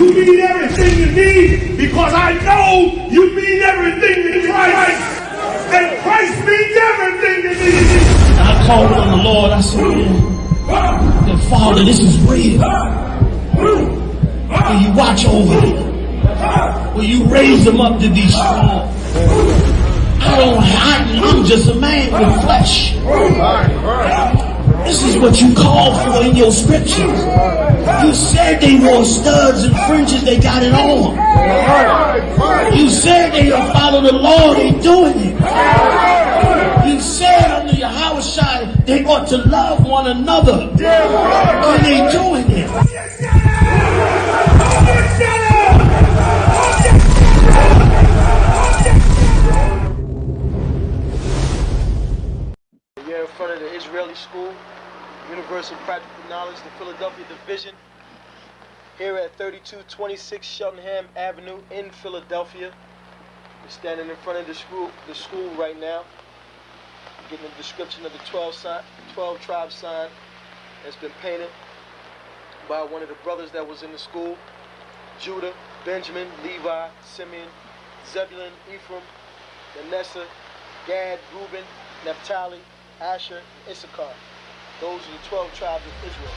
You mean everything to me because I know you mean everything to Christ. And Christ means everything to me. I called on the Lord. I said, that Father, this is real. Will you watch over them? Will you raise them up to be strong? I'm just a man with flesh. This is what you call for in your scriptures. You said they wore studs and fringes, they got it on. You said they will follow the law, they doing it. You said under your house shine, they ought to love one another, and they doing it. We're in front of the Israeli School, Universal Practical Knowledge, the Philadelphia Division, here at 3226 Cheltenham Avenue in Philadelphia. We're standing in front of the school right now, getting a description of the 12 tribe sign that's been painted by one of the brothers that was in the school: Judah, Benjamin, Levi, Simeon, Zebulun, Ephraim, Manasseh, Gad, Reuben, Naphtali, Asher, and Issachar. Those are the 12 tribes of Israel.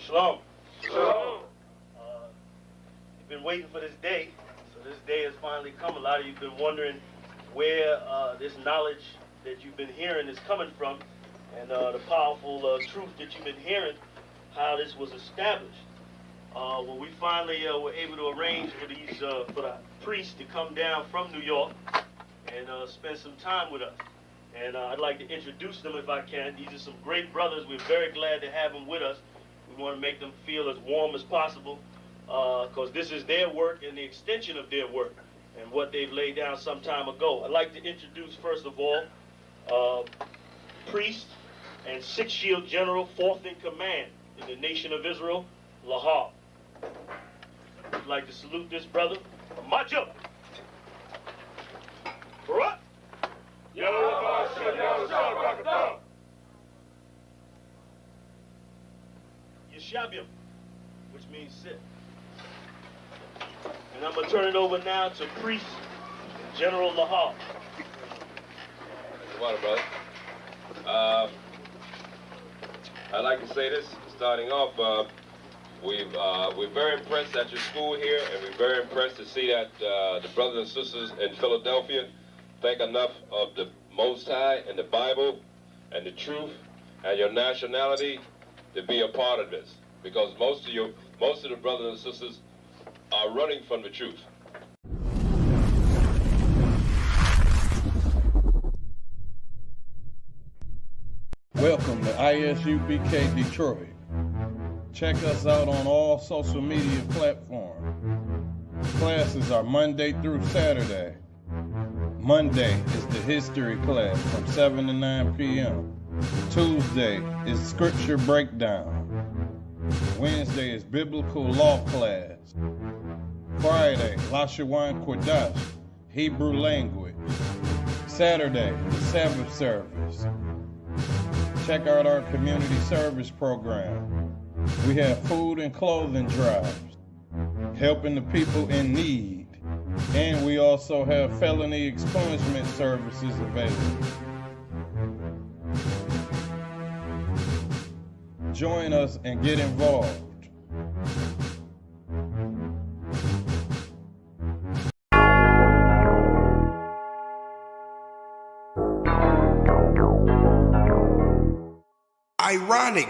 Shalom. Shalom. You've been waiting for this day, so this day has finally come. A lot of you have been wondering where this knowledge that you've been hearing is coming from, and the powerful truth that you've been hearing, how this was established. Well, we finally were able to arrange for the priests to come down from New York and spend some time with us. And I'd like to introduce them if I can. These are some great brothers. We're very glad to have them with us. We want to make them feel as warm as possible, because this is their work and the extension of their work and what they've laid down some time ago. I'd like to introduce, first of all, priest and Sixth Shield General, 4th in command in the nation of Israel, Lahab. I'd like to salute this brother. March up. Barak. Yeshabim, which means sit. And I'm going to turn it over now to Priest General Lahab. Water, brother. I'd like to say this, starting off, we're very impressed at your school here, and we're very impressed to see that the brothers and sisters in Philadelphia think enough of the Most High and the Bible and the truth and your nationality to be a part of this, because most of the brothers and sisters are running from the truth. Welcome to ISUBK Detroit. Check us out on all social media platforms. Classes are Monday through Saturday. Monday is the history class from 7 to 9 p.m. Tuesday is scripture breakdown. Wednesday is biblical law class. Friday, Lashawan Kodash, Hebrew language. Saturday, the Sabbath service. Check out our community service program. We have food and clothing drives, helping the people in need. And we also have felony expungement services available. Join us and get involved. ironic.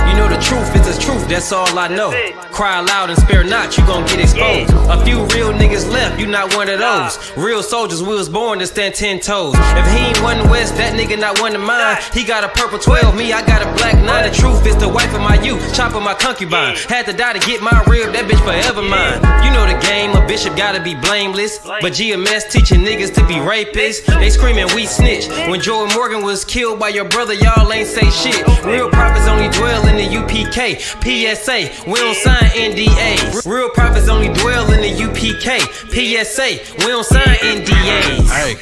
You know the truth is the truth, that's all I know. Cry loud and spare not, you gon' get exposed. A few real niggas left, you not one of those. Real soldiers, we was born to stand 10 toes. If he ain't one West, that nigga not one of mine. He got a purple 12, me, I got a black 9. The truth is the wife of my youth, chopping my concubine. Had to die to get my rib, that bitch forever mine. You know the game, a bishop gotta be blameless. But GMS teaching niggas to be rapists. They screaming we snitch. When Joey Morgan was killed by your brother, y'all ain't say shit. Real prophets only dwell in the UPK, PSA, we don't sign NDAs. Real prophets only dwell in the UPK, PSA, we don't sign NDAs. Hey,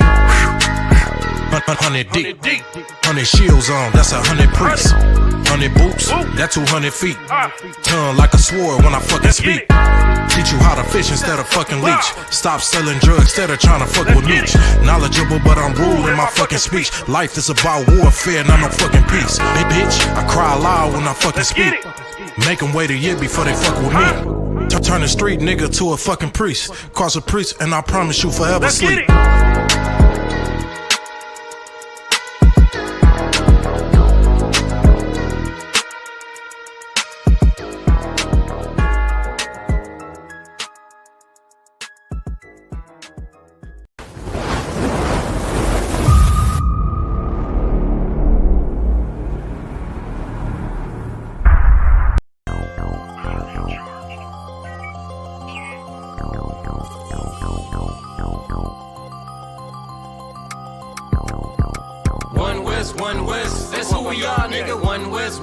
100 deep, 100 shields on, that's 100 priests. 100 boots, that's 200 feet. Tongue like a sword when I fucking speak. Teach you how to fish instead of fucking leech. Stop selling drugs instead of trying to fuck with me. Knowledgeable, but I'm rude in my fucking speech. Life is about warfare, not no fucking peace. Hey bitch, I cry loud when I fucking speak. Make them wait a year before they fuck with me. Turn a street nigga to a fucking priest. Cause a priest and I promise you forever sleep. One West, that's who we are, nigga. One West.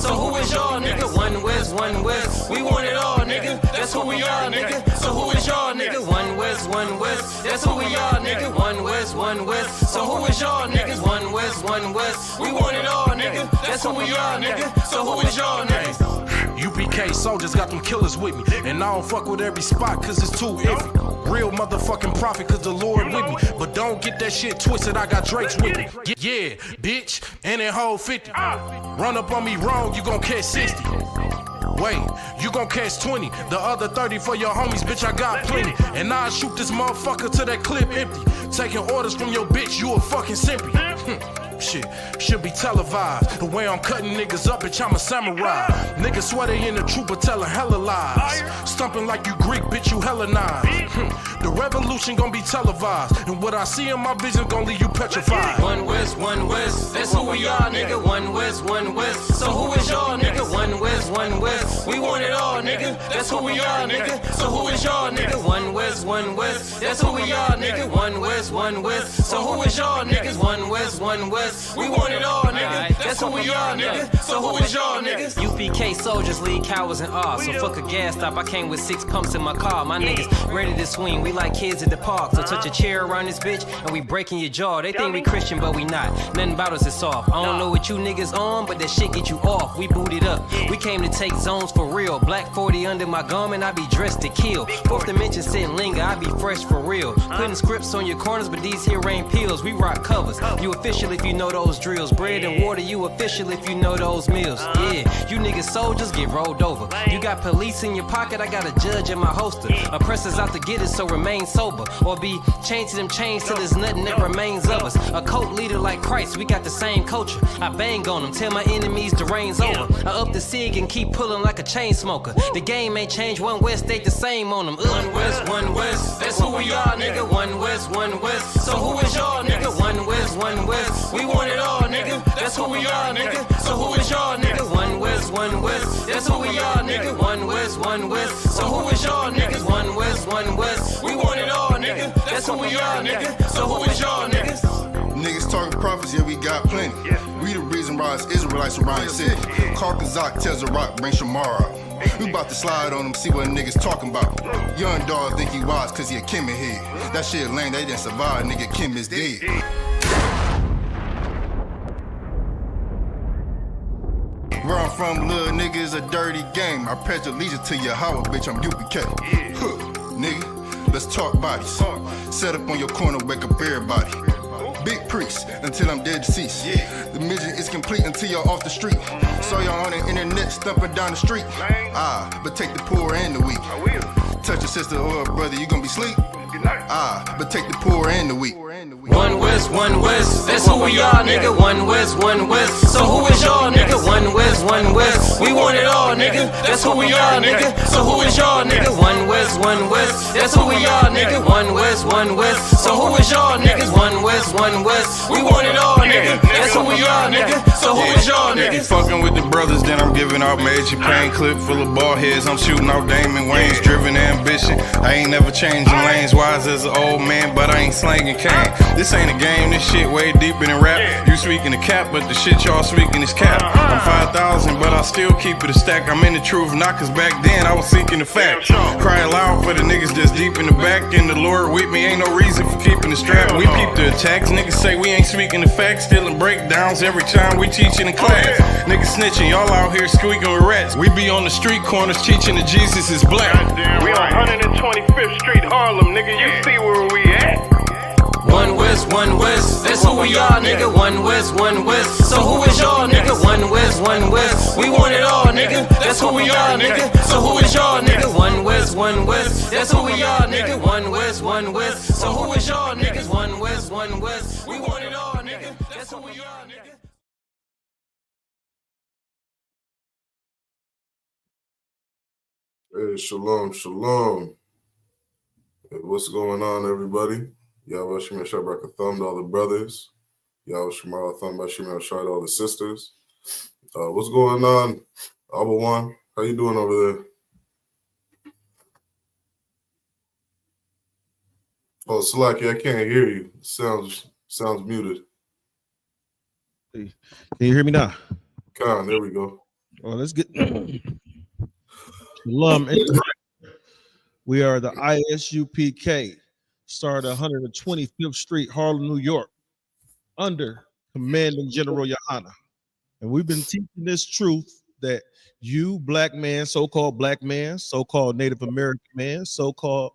So who is y'all, nigga? One West. We want it all, nigga. That's who we are, nigga. So who is y'all, nigga? One West. That's who we are, nigga. One West. So who is y'all, niggas? One West. We want it all, nigga. That's who we are, nigga. So who is y'all, niggas? UPK soldiers got them killers with me. And I don't fuck with every spot cause it's too iffy. Real motherfucking prophet cause the Lord with me. But don't get that shit twisted, I got Drake's with me. Yeah, bitch, and that whole 50. Run up on me wrong, you gon' catch 60. Wait, you gon' catch 20. The other 30 for your homies, bitch, I got plenty. And I'll shoot this motherfucker till that clip empty. Taking orders from your bitch, you a fucking simpy. Shit, should be televised. The way I'm cutting niggas up, bitch, I'm a samurai. Niggas swear they in the truth, but telling hella lies. Stumping like you Greek, bitch, you Hellenized. The revolution gon' be televised. And what I see in my vision gon' leave you petrified. One West, that's who we are, nigga. One West. So who is y'all, nigga? One West. We want it all, nigga. That's who we are, nigga. So who is y'all, nigga? One West. That's who we are, nigga. One West. So who is y'all, niggas? One West. We want it all, nigga. That's who we are, nigga. So who is y'all, niggas? UPK soldiers lead cowards in awe. So fuck a gas stop, I came with 6 pumps in my car. My niggas ready to swing, we like kids at the park. So touch a chair around this bitch and we breaking your jaw. They think we Christian, but we not. Nothing about us is soft. I don't know what you niggas on, but that shit get you off. We booted up. We came to take zones for real. Black 40 under my garment, I be dressed to kill. Fourth dimension sitting linger, I be fresh for real. Putting scripts on your corners, but these here ain't pills. We rock covers. You official if you know those drills. Bread and water, you official if you know those meals. Yeah, you niggas soldiers get rolled over. You got police in your pocket, I got a judge in my holster. Oppressors out to get us, so remain sober. Or be chained to them chains till there's nothing that remains of us. A cult leader like Christ, we got the same culture. I bang on them, tell my enemies the reign's over. I up the cig and keep pulling like a chain smoker. The game ain't changed, One West stayed the same on them. One West, that's who we are, nigga. One West. So who is y'all, nigga? One West. We want it all, nigga. That's who we are, nigga. So who is y'all, nigga? One West. That's who we are, nigga. One West. So who is y'all, niggas? One West. We want it all, nigga. That's who we are, nigga. So who is y'all, niggas? Niggas talking prophets, yeah, we got plenty. We the reason why it's Israelites around the city. Call Kazak, tells the rock, bring Shamar out. We about to slide on him, see what niggas talking about. Young dog think he wise cause he a Kim head. That shit lame, they didn't survive, nigga, Kim is dead. Where I'm from, little nigga, is a dirty game. I pledge allegiance to Yahweh, bitch, I'm UPK. Nigga, let's talk bodies. Set up on your corner, wake up everybody. Big priest, until I'm dead deceased. The mission is complete until you're off the street. Saw y'all on the internet, stumping down the street. But take the poor and the weak. Touch your sister or a brother, you gonna be sleep. But take the poor and the weak. One West, that's who we are, nigga. One West. So who is y'all, nigga? One West. We want it all, nigga. That's who we are, nigga. So who is y'all, nigga? One West. That's who we are, nigga. One West. So who is y'all, niggas? One West. We want it all, nigga. That's who we are, nigga. So who is y'all, nigga? Fucking with the brothers, then I'm giving out major pain. Clip full of ball heads, I'm shooting out Damon Wayne's. Driven ambition, I ain't never changing lanes. Wise as an old man, but I ain't slanging cane. This ain't a game, this shit way deeper than rap. You speaking the cap, but the shit y'all speaking is cap. I'm 5,000, but I still keep it a stack. I'm in the truth, not cause back then I was seeking the fact. Cry aloud for the niggas that's deep in the back. And the Lord with me, ain't no reason for keeping the strap. We peep the attacks, niggas say we ain't speaking the facts. Stealing breakdowns every time we teaching in class. Niggas snitching, y'all out here squeaking with rats. We be on the street corners teaching that Jesus is black. We on 125th Street, Harlem, nigga, you see where we at. One West, that's who we are, nigga. One West. So who is y'all, nigga? One West. We want it all, nigga. That's who we are, nigga. So who is y'all, nigga? One West. That's who we are, nigga. One West. So who is y'all, niggas? One West. We want it all, nigga. That's who we are, nigga. Hey, shalom. Hey, what's going on, everybody? Yahweh Shema Shabrak a thumb to all the brothers. Yahweh Shema a thumb by Shema Shai to all the sisters. What's going on, Abba One? How you doing over there? Oh, Salaki, I can't hear you. Sounds muted. Can you hear me now? Con, there we go. Well, let's get Shalom. We are the ISUPK, started 125th Street, Harlem, New York, under Commanding General Yohana. And we've been teaching this truth that you, black man, so-called Native American man, so-called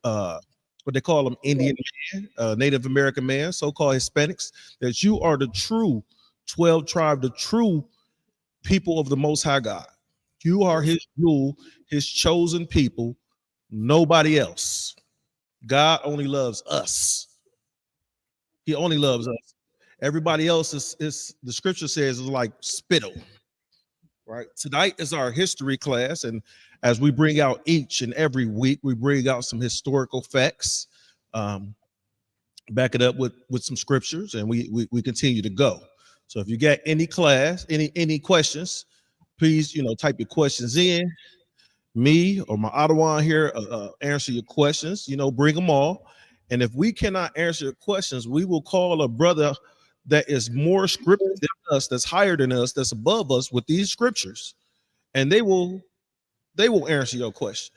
what they call them, Indian man, Native American man, so-called Hispanics, that you are the true 12 tribe, the true people of the Most High God. You are his rule, his chosen people, nobody else. God only loves us. He only loves us. Everybody else is the scripture says, is like spittle. Right? Tonight is our history class, and as we bring out each and every week, we bring out some historical facts, back it up with some scriptures, and we continue to go. So if you got any questions, please, type your questions in. Me or my Ottawa here answer your questions. Bring them all. And if we cannot answer your questions, we will call a brother that is more scripted than us, that's higher than us, that's above us with these scriptures, and they will answer your question.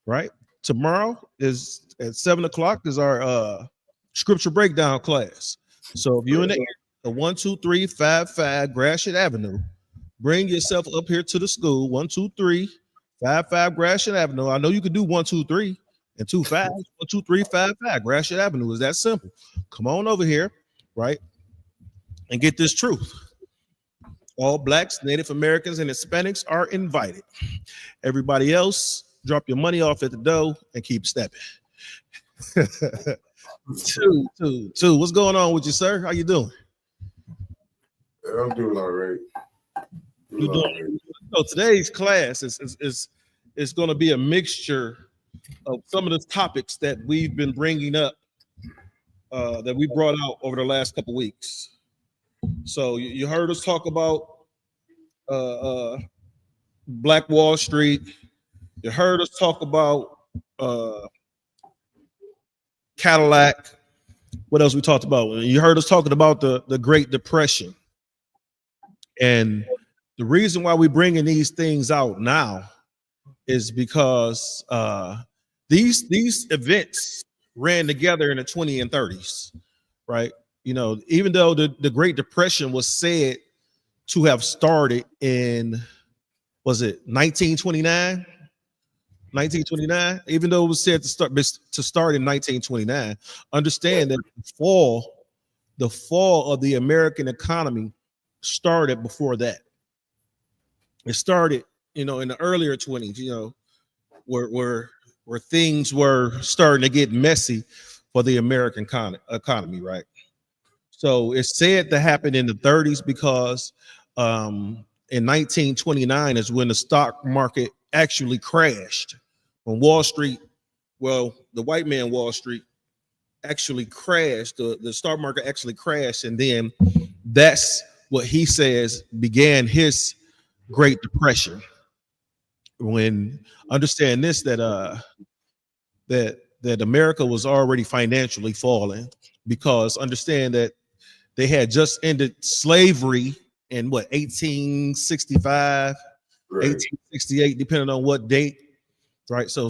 Right? Tomorrow is at 7:00 is our scripture breakdown class. So if you're in the 12355 Gratiot Avenue, bring yourself up here to the school. 12355 Gratiot Avenue. I know you could do 123 and 25. 12355 Gratiot Avenue is that simple. Come on over here, right, and get this truth. All blacks, Native Americans, and Hispanics are invited. Everybody else, drop your money off at the door and keep stepping. Two. What's going on with you, sir? How you doing? Yeah, I'm doing all right. So today's class is going to be a mixture of some of the topics that we've been bringing up, that we brought out over the last couple weeks. So you heard us talk about Black Wall Street. You heard us talk about Cadillac. What else we talked about? You heard us talking about the Great Depression. And the reason why we're bringing these things out now is because these events ran together in the 20s and 30s, right? Even though the Great Depression was said to have started in, was it 1929? 1929, even though it was said to start in 1929, understand that the fall of the American economy started before that. It started, in the earlier 20s, where where things were starting to get messy for the American economy, right? So it's said to happen in the 30s because in 1929 is when the stock market actually crashed. When Wall Street, well, the white man Wall Street actually crashed, the stock market actually crashed, and then that's what he says began his Great Depression. When understand this, that America was already financially falling, because understand that they had just ended slavery in what 1865, right. 1868, depending on what date, right? So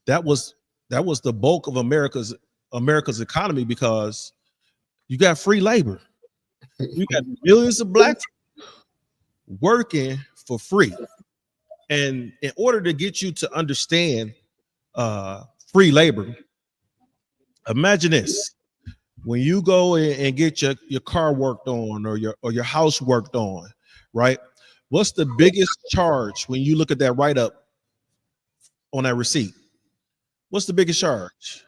that was the bulk of America's economy, because you got free labor. You got millions of black working for free. And in order to get you to understand free labor, imagine this. When you go and get your car worked on, or your house worked on, right? What's the biggest charge when you look at that write-up on that receipt? What's the biggest charge?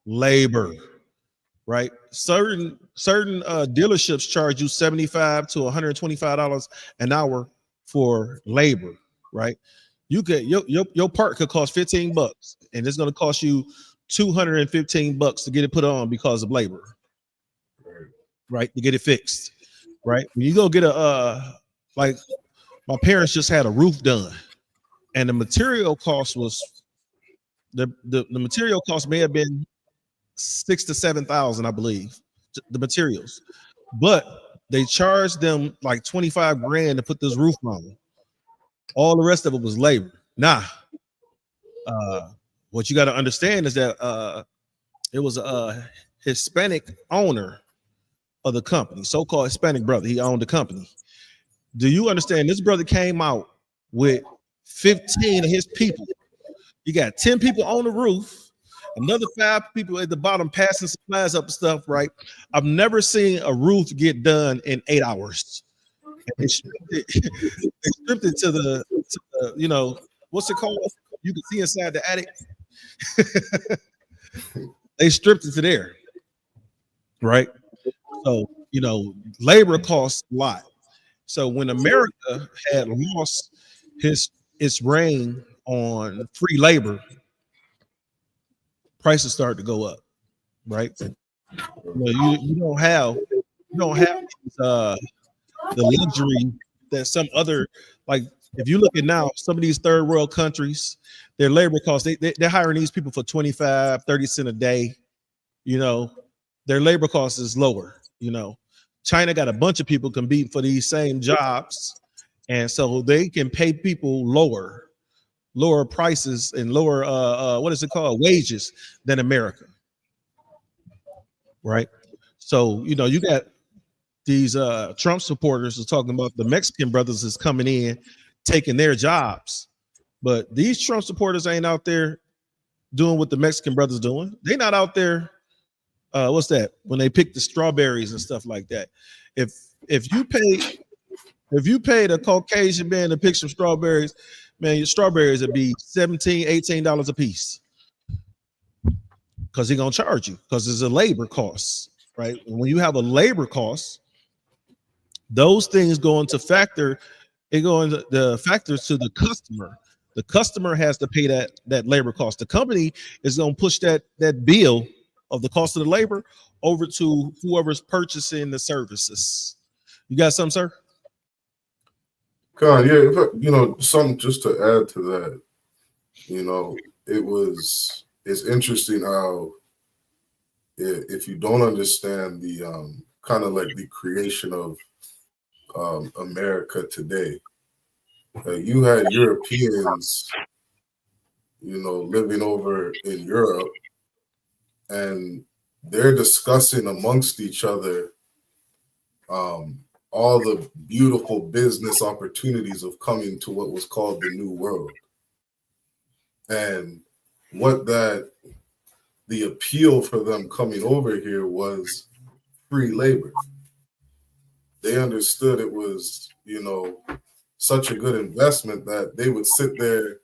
Labor, right? Certain dealerships charge you $75 to $125 an hour for labor, right? You get your part could cost $15, and it's going to cost you $215 to get it put on because of labor, right? To get it fixed, right? When you go get like my parents just had a roof done, and the material cost was the material cost may have been $6,000 to $7,000, I believe, the materials, but they charged them like 25 grand to put this roof on. All the rest of it was labor. Nah, what you got to understand is that it was a Hispanic owner of the company, so-called Hispanic brother. He owned the company. Do you understand? This brother came out with 15 of his people. You got 10 people on the roof, another 5 people at the bottom passing supplies up and stuff, right? I've never seen a roof get done in 8 hours. They stripped it to the, you know, what's it called? You can see inside the attic. They stripped it to there, right? So, you know, labor costs a lot. So when America had lost its reign on free labor, prices started to go up, right? You don't have the luxury that some other, like if you look at now, some of these third world countries, their labor costs, they're hiring these people for 25, 30 cents a day. You know, their labor cost is lower. You know, China got a bunch of people competing for these same jobs, and so they can pay people lower prices and lower what is it called, wages, than America, right? So you know, you got these Trump supporters are talking about the Mexican brothers is coming in, taking their jobs, but these Trump supporters ain't out there doing what the Mexican brothers doing. They're not out there. What's that? When they pick the strawberries and stuff like that. If you paid a Caucasian man to pick some strawberries, man, your strawberries would be $17, $18 a piece, because he's gonna charge you, because it's a labor cost, right? When you have a labor cost, those things go into factor. It go into the factors to the customer. The customer has to pay that labor cost. The company is gonna push that bill of the cost of the labor over to whoever's purchasing the services. You got something, sir? God, yeah, you know, something just to add to that, you know, it's interesting how if you don't understand the kind of like the creation of America today, you had Europeans, you know, living over in Europe, and they're discussing amongst each other all the beautiful business opportunities of coming to what was called the New World. And the appeal for them coming over here was free labor. They understood it was, you know, such a good investment that they would sit there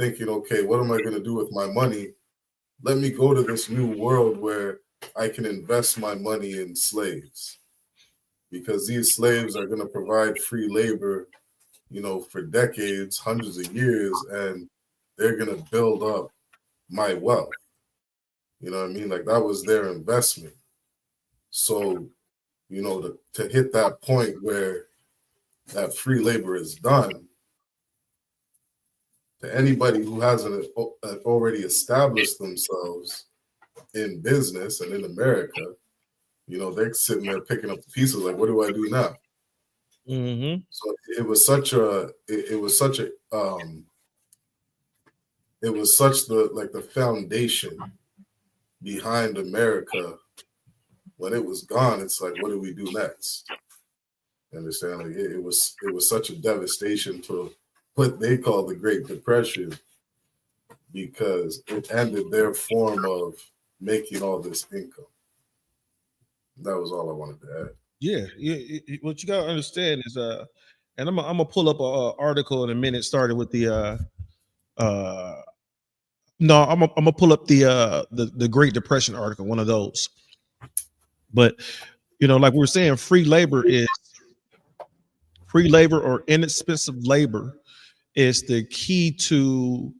thinking, okay, what am I going to do with my money? Let me go to this new world where I can invest my money in slaves, because these slaves are going to provide free labor, for decades, hundreds of years, and they're going to build up my wealth. You know what I mean? Like, that was their investment. So, to hit that point where that free labor is done, to anybody who hasn't already established themselves in business and in America, they're sitting there picking up the pieces like, what do I do now? Mm-hmm. So it was such the foundation behind America. When it was gone, it's like, what do we do next? You understand? Like, it was such a devastation to what they call the Great Depression, because it ended their form of making all this income. That was all I wanted to add. Yeah. What you gotta understand is, and I'm gonna pull up an article in a minute, starting with the no, I'm gonna pull up the Great Depression article, one of those. But like we were saying, free labor or inexpensive labor is the key to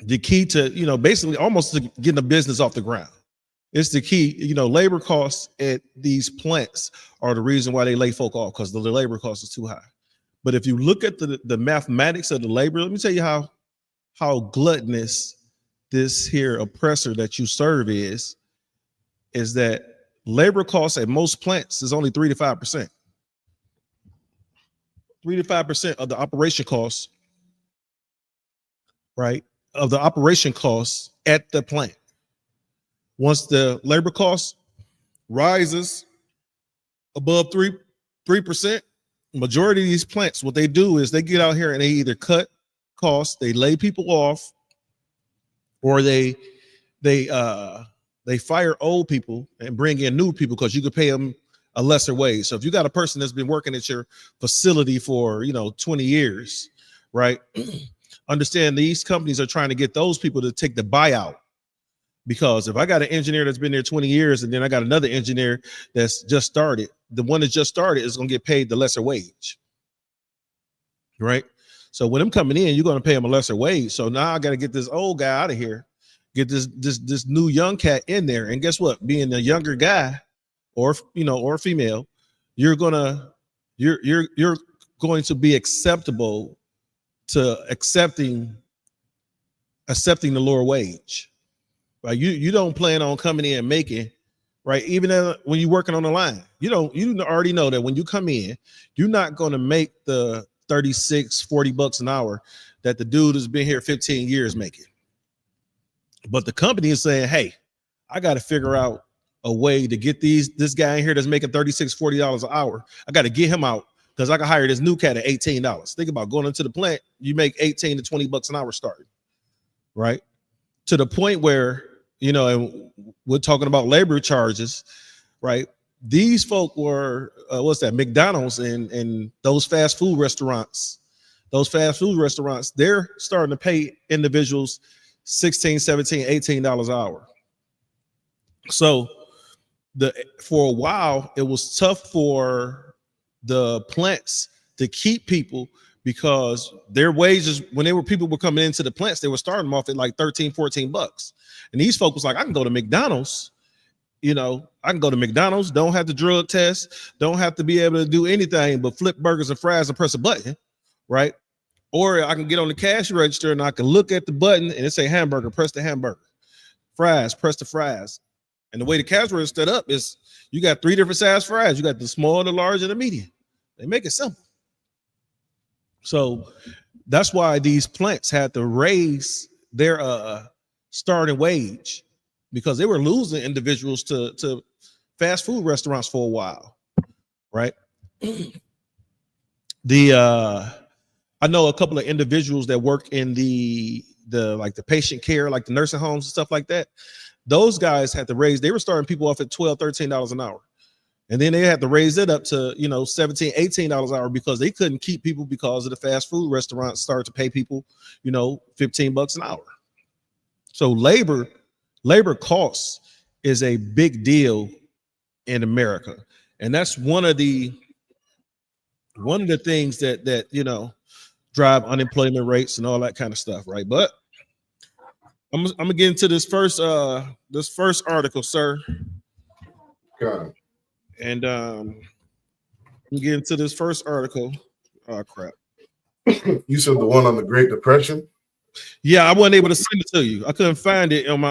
basically almost to getting a business off the ground. It's the key. Labor costs at these plants are the reason why they lay folk off, because the labor cost is too high. But if you look at the mathematics of the labor, let me tell you how gluttonous this here oppressor that you serve is that labor costs at most plants is only 3 to 5%. 3 to 5% of the operation costs, right? Of the operation costs at the plant. Once the labor cost rises above 3%, majority of these plants, what they do is they get out here and they either cut costs, they lay people off, or they fire old people and bring in new people, because you could pay them a lesser wage. So if you got a person that's been working at your facility for 20 years, right? Understand these companies are trying to get those people to take the buyout. Because if I got an engineer that's been there 20 years and then I got another engineer that's just started, the one that just started is going to get paid the lesser wage, right? So when I'm coming in, you're going to pay him a lesser wage. So now I got to get this old guy out of here, get this new young cat in there. And guess what? Being a younger guy or female, you're going to be acceptable to accepting the lower wage. Right, you don't plan on coming in and making, right? Even when you're working on the line, you already know that when you come in, you're not going to make the $36-40 an hour that the dude has been here 15 years making. But the company is saying, hey, I got to figure out a way to get this guy in here that's making $36-40 an hour. I got to get him out, because I can hire this new cat at $18. Think about going into the plant, you make $18 to $20 an hour starting, right? To the point where, and we're talking about labor charges, right? These folk were, McDonald's and those fast food restaurants. Those fast food restaurants, they're starting to pay individuals $16, $17, $18 an hour. So for a while, it was tough for the plants to keep people, because their wages, when people were coming into the plants, they were starting them off at like $13-14. And these folks was like, I can go to McDonald's, don't have to drug test, don't have to be able to do anything but flip burgers and fries and press a button, right? Or I can get on the cash register and I can look at the button and it say hamburger, press the hamburger, fries, press the fries. And the way the cash register is set up is you got 3 different size fries. You got the small, the large, and the medium. They make it simple. So that's why these plants had to raise their starting wage, because they were losing individuals to fast food restaurants for a while, right? I know a couple of individuals that work in the patient care, like the nursing homes and stuff like that. Those guys had to raise, they were starting people off at $12-13 an hour. And then they had to raise it up to, you know, $17, $18 an hour because they couldn't keep people because of the fast food restaurants started to pay people, you know, $15 an hour. So labor costs is a big deal in America. And that's one of the things that you know drive unemployment rates and all that kind of stuff, right? But I'm gonna get into this first article, sir. God. And we get into this first article. Oh crap! You said the one on the Great Depression? Yeah, I wasn't able to send it to you. I couldn't find it on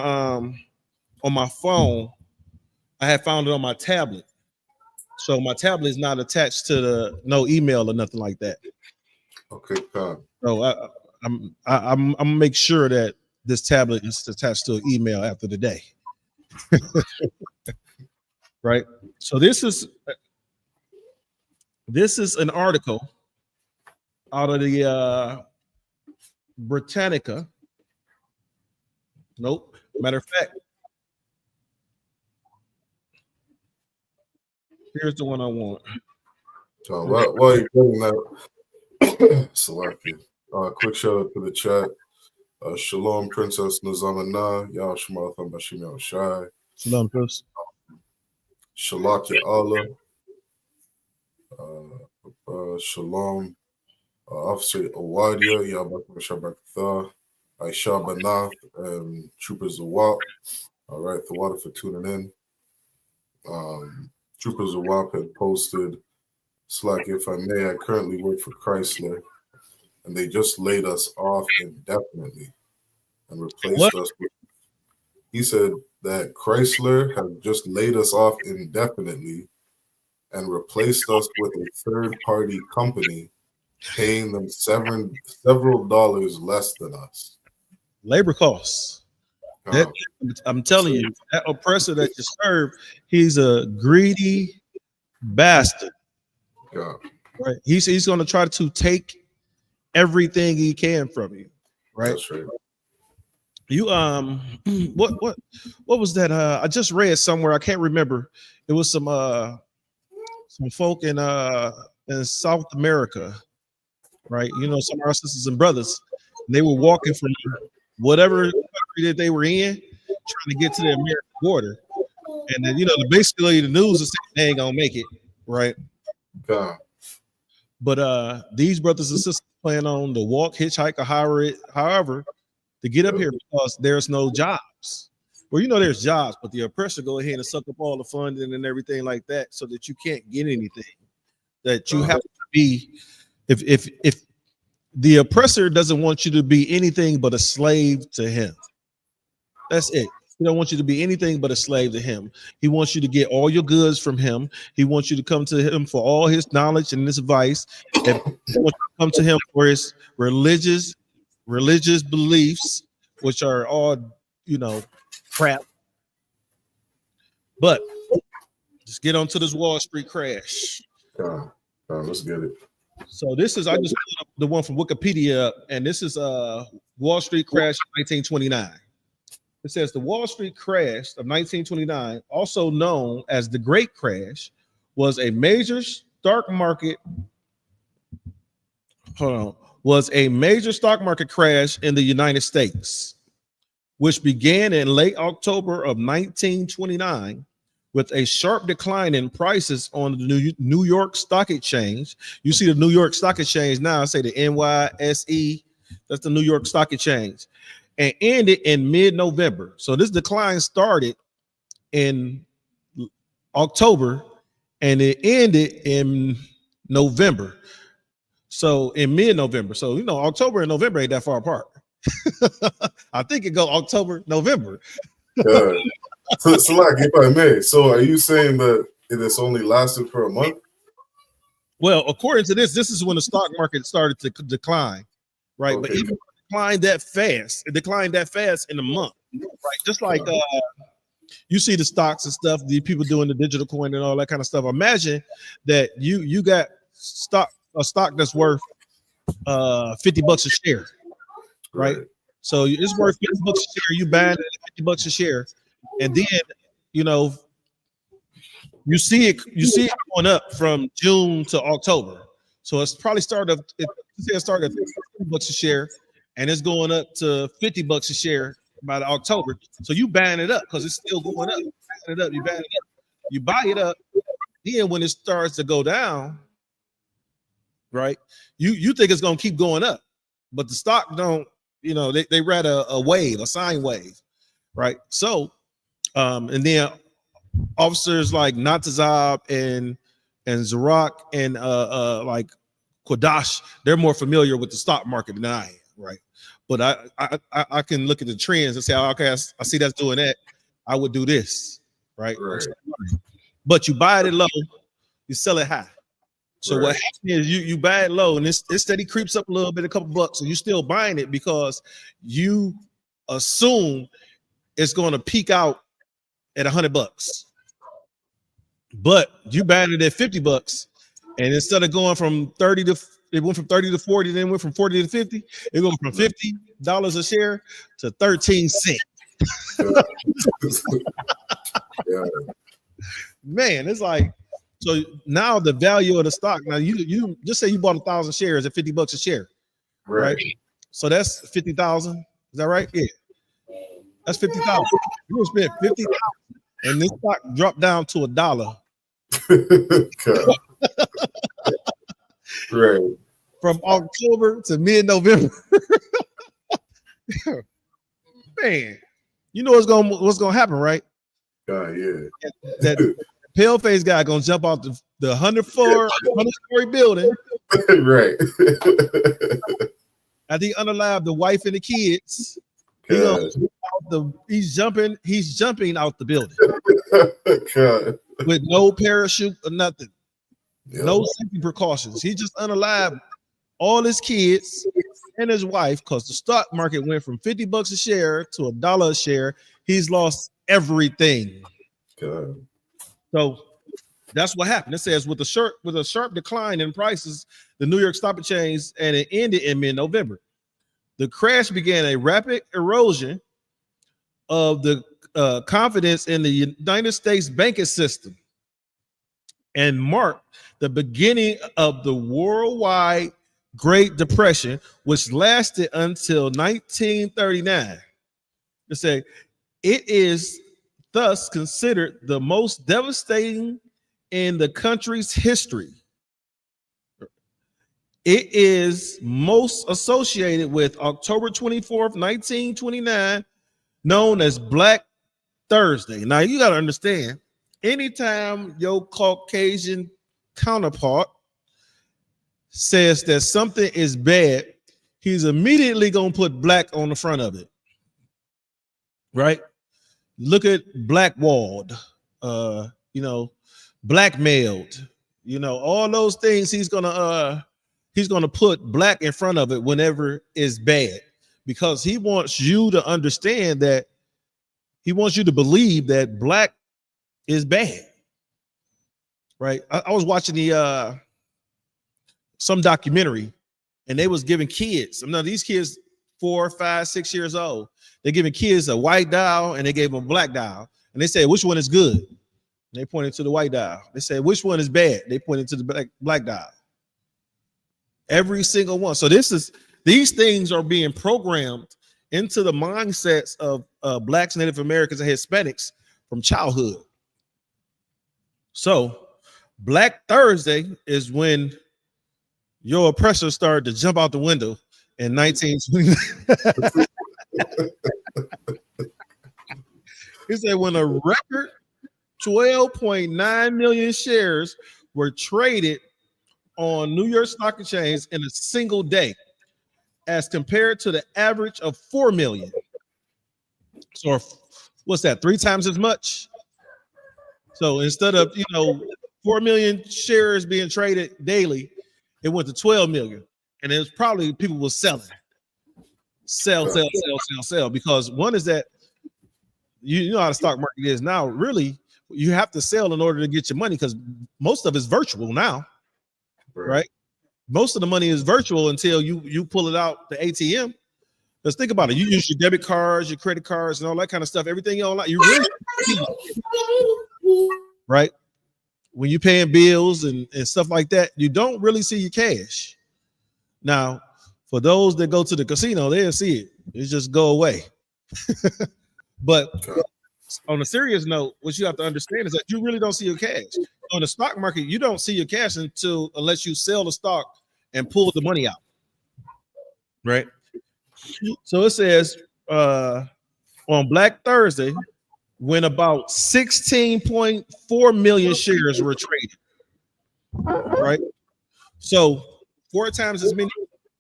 my phone. I had found it on my tablet, so my tablet is not attached to no email or nothing like that. Okay, God. So I'm gonna make sure that this tablet is attached to an email after the day. Right. So this is an article out of the Britannica. Nope. Matter of fact, here's the one I want. So while you're getting that, selected. Quick shout out to the chat. Shalom, Princess Nazamana. Y'all Shema Thumba Shimel Shai. Shalom, Chris. Shalak Ya Allah. Shalom. Officer Awadia. Yabak Shabak Tha. Aisha Banath. And Troopers Awap. All right, the water for tuning in. Troopers Awap had posted, Slack, if I may, I currently work for Chrysler, and they just laid us off indefinitely and replaced us with. He said that Chrysler has just laid us off indefinitely and replaced us with a third-party company, paying them several dollars less than us. Labor costs. I'm telling you, that oppressor that you serve, he's a greedy bastard. Yeah. Right. He's going to try to take everything he can from you. Right. That's right. You what was that? I just read somewhere, I can't remember. It was some folk in South America, right? You know, some of our sisters and brothers, they were walking from whatever country that they were in, trying to get to the American border. And then, you know, basically the news is saying they ain't gonna make it, right? God. But these brothers and sisters plan on to walk, hitchhike, or however to get up here because there's no jobs. Well, you know, there's jobs, but the oppressor go ahead and suck up all the funding and everything like that, so that you can't get anything. That you have to be, if the oppressor doesn't want you to be anything but a slave to him. That's it. He don't want you to be anything but a slave to him. He wants you to get all your goods from him. He wants you to come to him for all his knowledge and his advice. And he wants you to come to him for his religious beliefs, which are all, you know, crap. But let's get on to this Wall Street crash. Let's get it. So this is, I just pulled up the one from Wikipedia, and this is Wall Street crash of 1929. It says the Wall Street crash of 1929, also known as the Great Crash, was a major stock market. Was a major stock market crash in the United States, which began in late October of 1929 with a sharp decline in prices on the New York Stock Exchange. You see the New York Stock Exchange now, I say the NYSE, that's the New York Stock Exchange, and ended in mid-November. So this decline started in October and it ended in November. So in mid-November. So, you know, October and November ain't that far apart. I think it go October, November. So like, if I may, so are you saying that it has only lasted for a month? Well, according to this is when the stock market started to decline, right? Okay. But even it declined that fast in a month, right? Just like you see the stocks and stuff, the people doing the digital coin and all that kind of stuff. Imagine that you got a stock that's worth $50 a share, right? So it's worth $50 a share. You buying it at $50 a share, and then, you know, you see it going up from June to October. So it's probably started at $50 a share, and it's going up to $50 a share by the October. So you buying it up because it's still going up. You buying it up, you buying it up. You buy it up, then when it starts to go down, right? You think it's gonna keep going up, but the stock don't, they read a wave, a sine wave, right? So and then officers like Natazab and Zarak and like Kodash, they're more familiar with the stock market than I am, right? But I can look at the trends and say, okay, I see that's doing that. I would do this, right? But you buy it low, you sell it high. So what happens is you buy it low and it steady creeps up a little bit, a couple bucks, and you still buying it because you assume it's going to peak out at $100. But you buying it at $50, and instead of going from 30 to it went from 30 to 40, then went from 40 to 50. It went from $50 a share to 13 cents. Yeah. Man, it's like, so now the value of the stock. Now you just say you bought 1,000 shares at $50 a share, right? So that's 50,000. Is that right? Yeah, that's 50,000. You spent 50,000, and this stock dropped down to $1. Right. From October to mid-November. Man, you know what's gonna happen, right? Yeah. That pale face guy gonna jump out the 100-story building. Right. After he unalived the wife and the kids, he's jumping out the building with no parachute or nothing. Yep. No safety precautions. He just unalived all his kids and his wife because the stock market went from $50 a share to $1 a share. He's lost everything. God. So that's what happened. It says with a sharp decline in prices, the New York Stock Exchange, and it ended in mid-November. The crash began a rapid erosion of the confidence in the United States banking system and marked the beginning of the worldwide Great Depression, which lasted until 1939. They say it is thus considered the most devastating in the country's history. It is most associated with October 24th, 1929, known as Black Thursday. Now, you got to understand, anytime your Caucasian counterpart says that something is bad, he's immediately going to put black on the front of it. Right? Look at blackballed, blackmailed, all those things he's going to put black in front of it whenever it's bad, because he wants you to understand that he wants you to believe that black is bad. Right? I was watching some documentary, and they was giving kids. Now these kids 4, 5, 6 years old. They're giving kids a white dial and they gave them a black dial, and they said which one is good. And they pointed to the white dial. They said which one is bad. They pointed to the black dial. Every single one. So these things are being programmed into the mindsets of blacks, Native Americans, and Hispanics from childhood. So Black Thursday is when your oppressor started to jump out the window in 1929. He said when a record 12.9 million shares were traded on New York Stock Exchange in a single day, as compared to the average of 4 million. So what's that, 3 times as much? So instead of 4 million shares being traded daily, it went to 12 million. And it was probably people were selling. Sell, because one is that you know how the stock market is now. Really, you have to sell in order to get your money, because most of it's virtual now, right? Most of the money is virtual until you pull it out the ATM. Let's think about it. You use your debit cards, your credit cards, and all that kind of stuff. Everything online, you really right? when you're paying bills and stuff like that, you don't really see your cash. Now, for those that go to the casino, they'll see it. It just go away. But on a serious note, what you have to understand is that you really don't see your cash. On the stock market, you don't see your cash unless you sell the stock and pull the money out. Right? So it says on Black Thursday, when about 16.4 million shares were traded. Right? So 4 times as many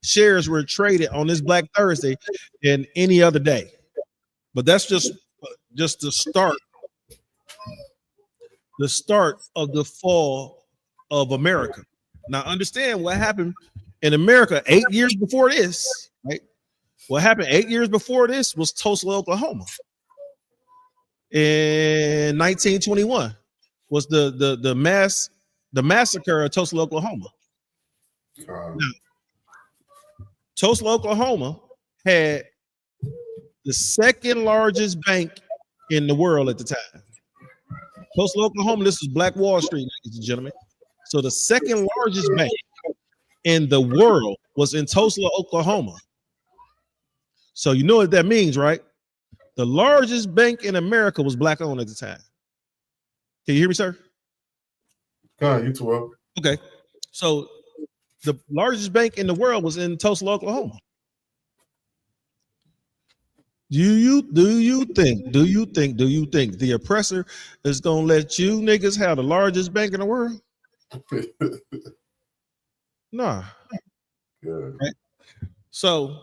shares were traded on this Black Thursday than any other day. But that's just the start of the fall of America. Now understand what happened in America 8 years before this, right? What happened 8 years before this was Tulsa, Oklahoma. In 1921 was the massacre of Tulsa, Oklahoma. Now, Tulsa, Oklahoma had the second largest bank in the world at the time. Tulsa, Oklahoma, this is Black Wall Street, ladies and gentlemen. So the second largest bank in the world was in Tulsa, Oklahoma. So you know what that means, right? The largest bank in America was black owned at the time. Can you hear me, sir? You too well. Okay. So the largest bank in the world was in Tulsa, Oklahoma. Do you think the oppressor is gonna let you niggas have the largest bank in the world? Nah. Yeah. Right? So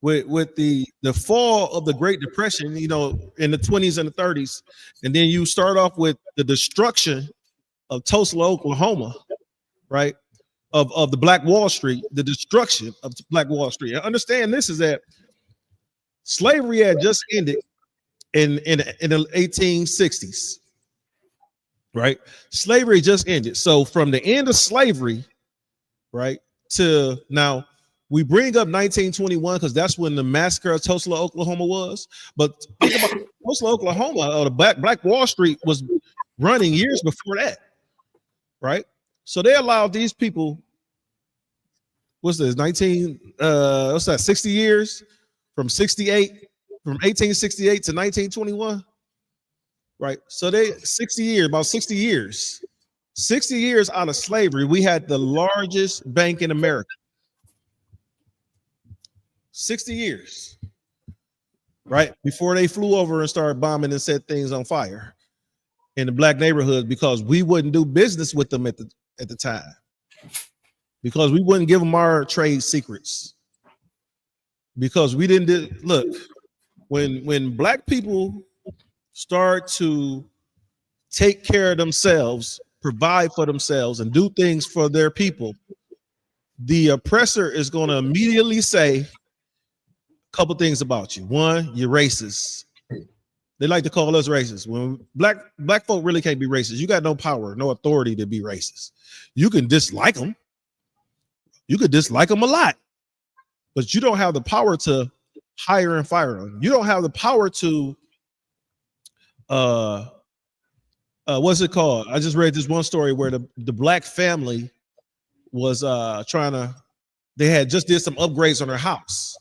with the fall of the Great Depression, you know, in the 20s and the 30s, and then you start off with the destruction of Tulsa, Oklahoma, right? Of the Black Wall Street, the destruction of Black Wall Street. And understand this is that slavery had just ended in the 1860s, right? Slavery just ended. So from the end of slavery, right, to now, we bring up 1921 because that's when the massacre of Tulsa, Oklahoma was. But think about Tulsa, Oklahoma, or the Black Wall Street was running years before that, right? So they allowed these people, what's this, 60 years? From 1868 to 1921, right? So they 60 years, about 60 years. 60 years out of slavery, we had the largest bank in America. 60 years, right? Before they flew over and started bombing and set things on fire in the black neighborhoods because we wouldn't do business with them at the time. Because we wouldn't give them our trade secrets. Because we didn't look, when black people start to take care of themselves, provide for themselves, and do things for their people, the oppressor is going to immediately say a couple things about you. One, you're racist. They like to call us racist. When black folk really can't be racist. You got no power, no authority to be racist. You can dislike them. You could dislike them a lot. But you don't have the power to hire and fire them. You don't have the power to, what's it called? I just read this one story where the black family was they had just did some upgrades on their house,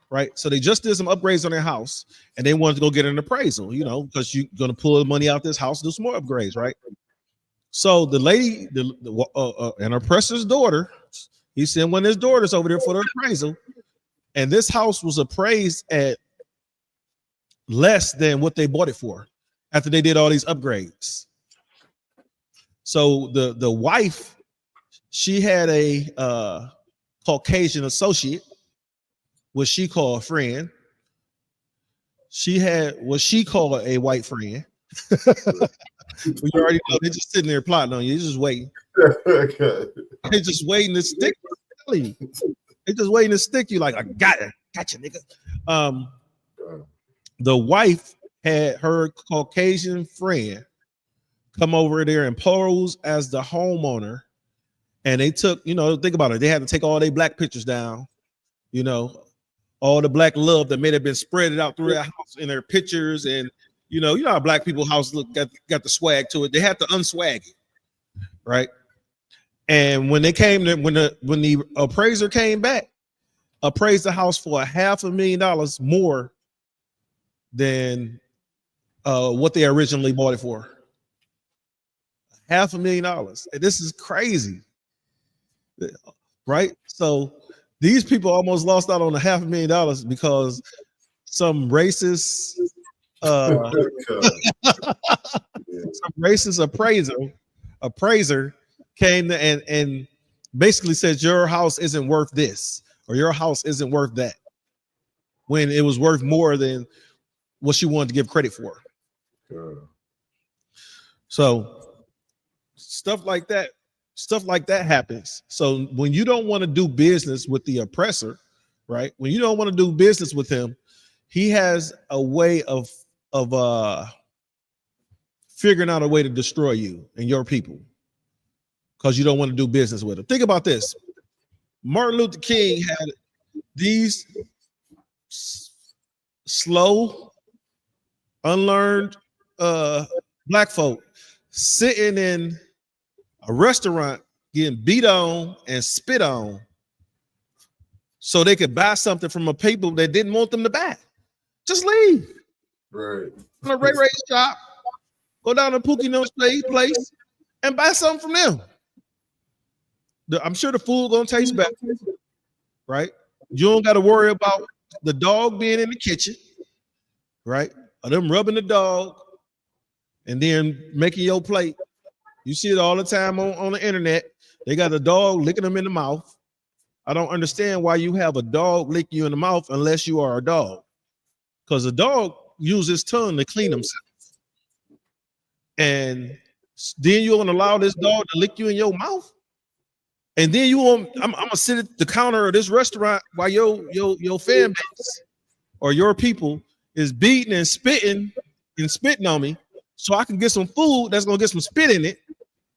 right? So they just did some upgrades on their house and they wanted to go get an appraisal, you know, because you're going to pull the money out this house, do some more upgrades, right? So the lady, an oppressor's daughter, he sent one of his daughters over there for the appraisal, and this house was appraised at less than what they bought it for after they did all these upgrades. So the wife, she had a Caucasian associate, what she called a friend. She had what she called a white friend. You already know they're just sitting there plotting on you. They're just waiting. They're just waiting to stick. They're just waiting to stick you like, I got it. Gotcha, nigga. The wife had her Caucasian friend come over there and pose as the homeowner. And they took, you know, think about it. They had to take all their black pictures down, you know, all the black love that may have been spread out through their house in their pictures. And, you know how black people house got the swag to it. They had to unswag it. right? And when they came to, when the appraiser came back, appraised the house for $500,000 more than what they originally bought it for. $500,000. And this is crazy, right? So these people almost lost out on the $500,000 because some racist some racist appraiser came to and basically said your house isn't worth this or your house isn't worth that, when it was worth more than what she wanted to give credit for. So stuff like that happens. So when you don't want to do business with the oppressor, right? When you don't want to do business with him, he has a way of figuring out a way to destroy you and your people because you don't want to do business with him. Think about this. Martin Luther King had these slow, unlearned black folk sitting in a restaurant getting beat on and spit on so they could buy something from a people that didn't want them to buy. Just leave. Right. On a Ray Ray shop, go down to Pookie No's place and buy something from them. I'm sure the food gonna taste better, right? You don't got to worry about the dog being in the kitchen, right? Or them rubbing the dog and then making your plate. You see it all the time on the internet. They got the dog licking them in the mouth. I don't understand why you have a dog lick you in the mouth unless you are a dog. Because a dog uses his tongue to clean himself. And then you want to allow this dog to lick you in your mouth? And then I'm gonna sit at the counter of this restaurant while your fan base or your people is beating and spitting on me, so I can get some food that's gonna get some spit in it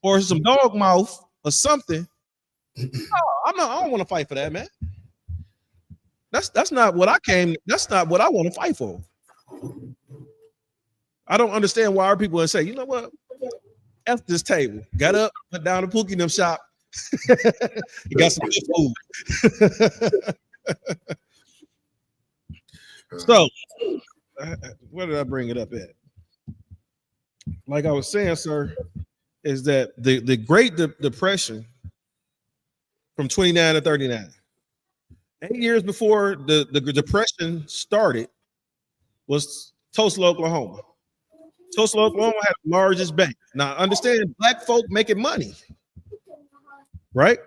or some dog mouth or something. No, I don't want to fight for that, man. That's not what I came. That's not what I want to fight for. I don't understand why our people would say, you know what? F this table. Got up, went down to Pookie them shop. You got some good food. So, where did I bring it up at? Like I was saying, sir, is that the Great Depression from 29 to 39, 8 years before the Depression started, was Tulsa, Oklahoma. Tulsa, Oklahoma had the largest bank. Now, understand, black folk making money, right?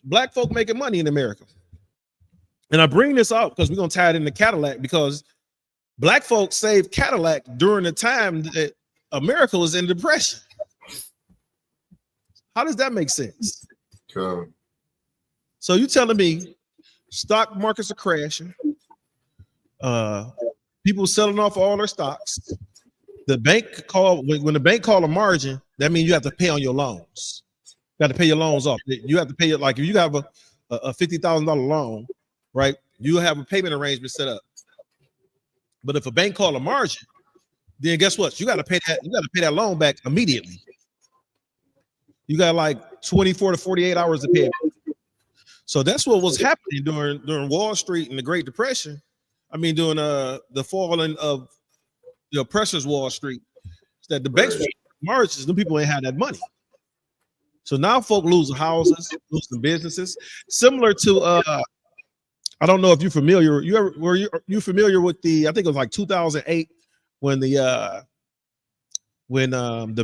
Black folk making money in America. And I bring this up because we're going to tie it into Cadillac, because black folks saved Cadillac during the time that America was in depression. How does that make sense? So you telling me stock markets are crashing, people selling off all their stocks. The bank call, when the bank call a margin, that means you have to pay on your loans. You have to pay your loans off. You have to pay it, like if you have a $50,000 loan, right? You have a payment arrangement set up. But if a bank call a margin, then guess what? You got to pay that. You got to pay that loan back immediately. You got like 24 to 48 hours to pay it. So that's what was happening during Wall Street and the Great Depression. I mean, during the falling of the oppressor's Wall Street, that the banks margins, the people ain't had that money. So now folk losing houses, losing businesses. Similar to I don't know if you're familiar. Were you familiar with the? I think it was like 2008 when the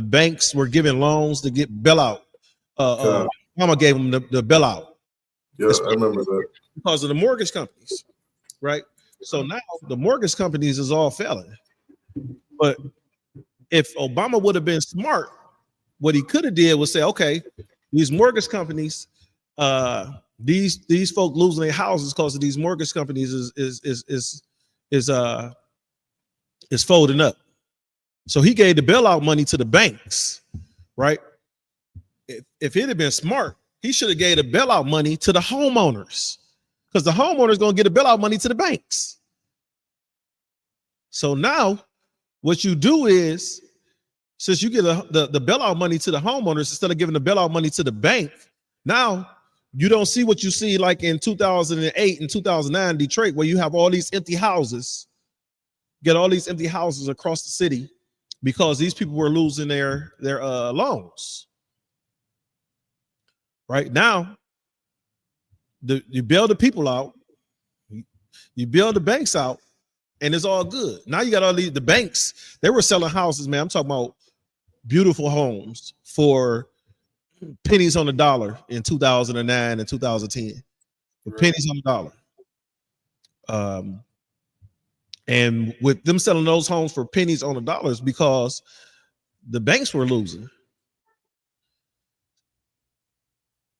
banks were giving loans to get bailout. Obama gave them the bailout. Yeah, I remember that. Because of the mortgage companies, right? So now the mortgage companies is all failing. But if Obama would have been smart, what he could have did was say, okay, these mortgage companies, these folk losing their houses because of these mortgage companies is folding up. So he gave the bailout money to the banks, right? If he'd have been smart, he should have gave the bailout money to the homeowners, because the homeowners gonna get the bailout money to the banks. So now what you do is since you get the bailout money to the homeowners instead of giving the bailout money to the bank, now you don't see what you see like in 2008 and 2009 Detroit, where you have all these empty houses, get all these empty houses across the city because these people were losing their loans. Right now, you bail the people out, you bail the banks out, and it's all good. Now you got all the banks. They were selling houses, man. I'm talking about beautiful homes for pennies on the dollar in 2009 and 2010. For pennies on the dollar. And with them selling those homes for pennies on the dollars because the banks were losing.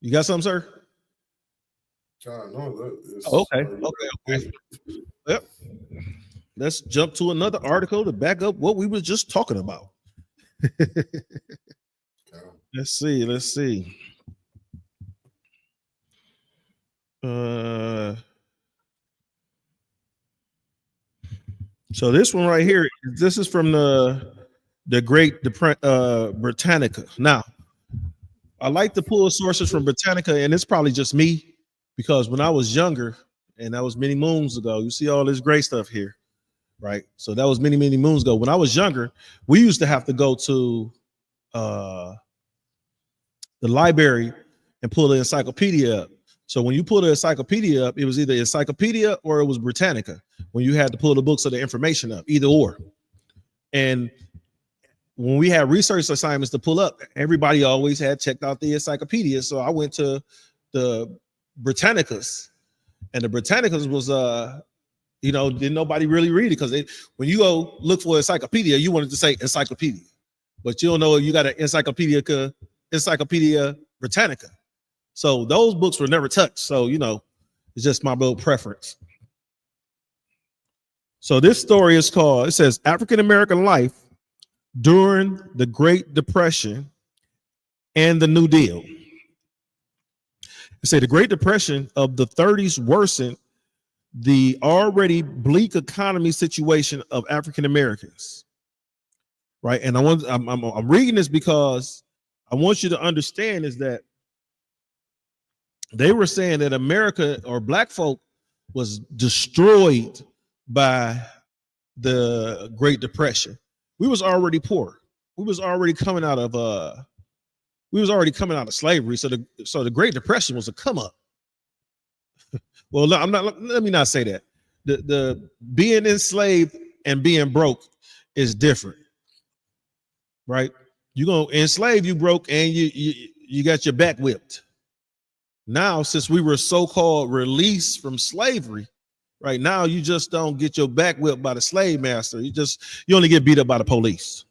You got something, sir? Okay. Yep. Let's jump to another article to back up what we were just talking about. Let's see. So this one right here, this is from the Great Britannica. Now, I like to pull sources from Britannica, and it's probably just me because when I was younger, and that was many moons ago, you see all this great stuff here, right? So that was many, many moons ago. When I was younger, we used to have to go to the library and pull the encyclopedia up. So when you pull the encyclopedia up, it was either Encyclopedia or it was Britannica when you had to pull the books of the information up, either or. And when we had research assignments to pull up, everybody always had checked out the encyclopedia. So I went to the Britannicas, and the Britannicas was, didn't nobody really read it because when you go look for encyclopedia, you wanted to say encyclopedia, but you don't know you got an Encyclopedia Britannica. So those books were never touched. So, it's just my little preference. So this story is called, it says African American life during the Great Depression and the New Deal. It said the Great Depression of the 30s worsened the already bleak economy situation of African Americans. Right. And I'm reading this because I want you to understand is that they were saying that America or black folk was destroyed by the Great Depression. We was already poor. We was already coming out of slavery. So the Great Depression was a come up. Well, no, let me not say that. The being enslaved and being broke is different. Right? You're gonna enslave, you broke, and you got your back whipped. Now, since we were so-called released from slavery, right now you just don't get your back whipped by the slave master. You only get beat up by the police.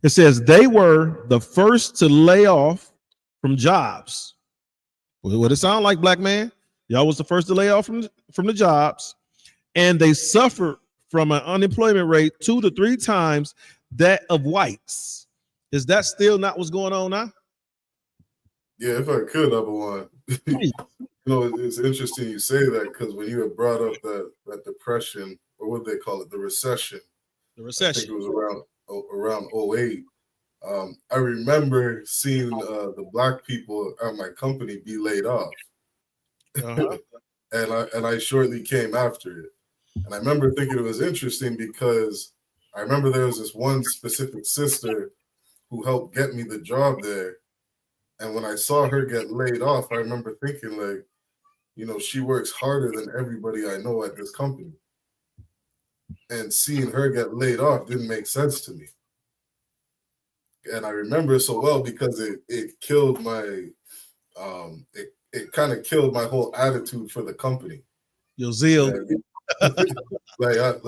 It says they were the first to lay off from jobs. What it sound like, black man? Y'all was the first to lay off from the jobs, and they suffered from an unemployment rate 2 to 3 times that of whites. Is that still not what's going on now? Yeah, if I could, number one. It's interesting you say that because when you had brought up that depression, or what they call it, the recession. I think it was around 08. I remember seeing the black people at my company be laid off. Uh-huh. and I shortly came after it. And I remember thinking it was interesting because I remember there was this one specific sister who helped get me the job there. And when I saw her get laid off, I remember thinking she works harder than everybody I know at this company. And seeing her get laid off didn't make sense to me. And I remember so well because it killed my, it kind of killed my whole attitude for the company. Your zeal. That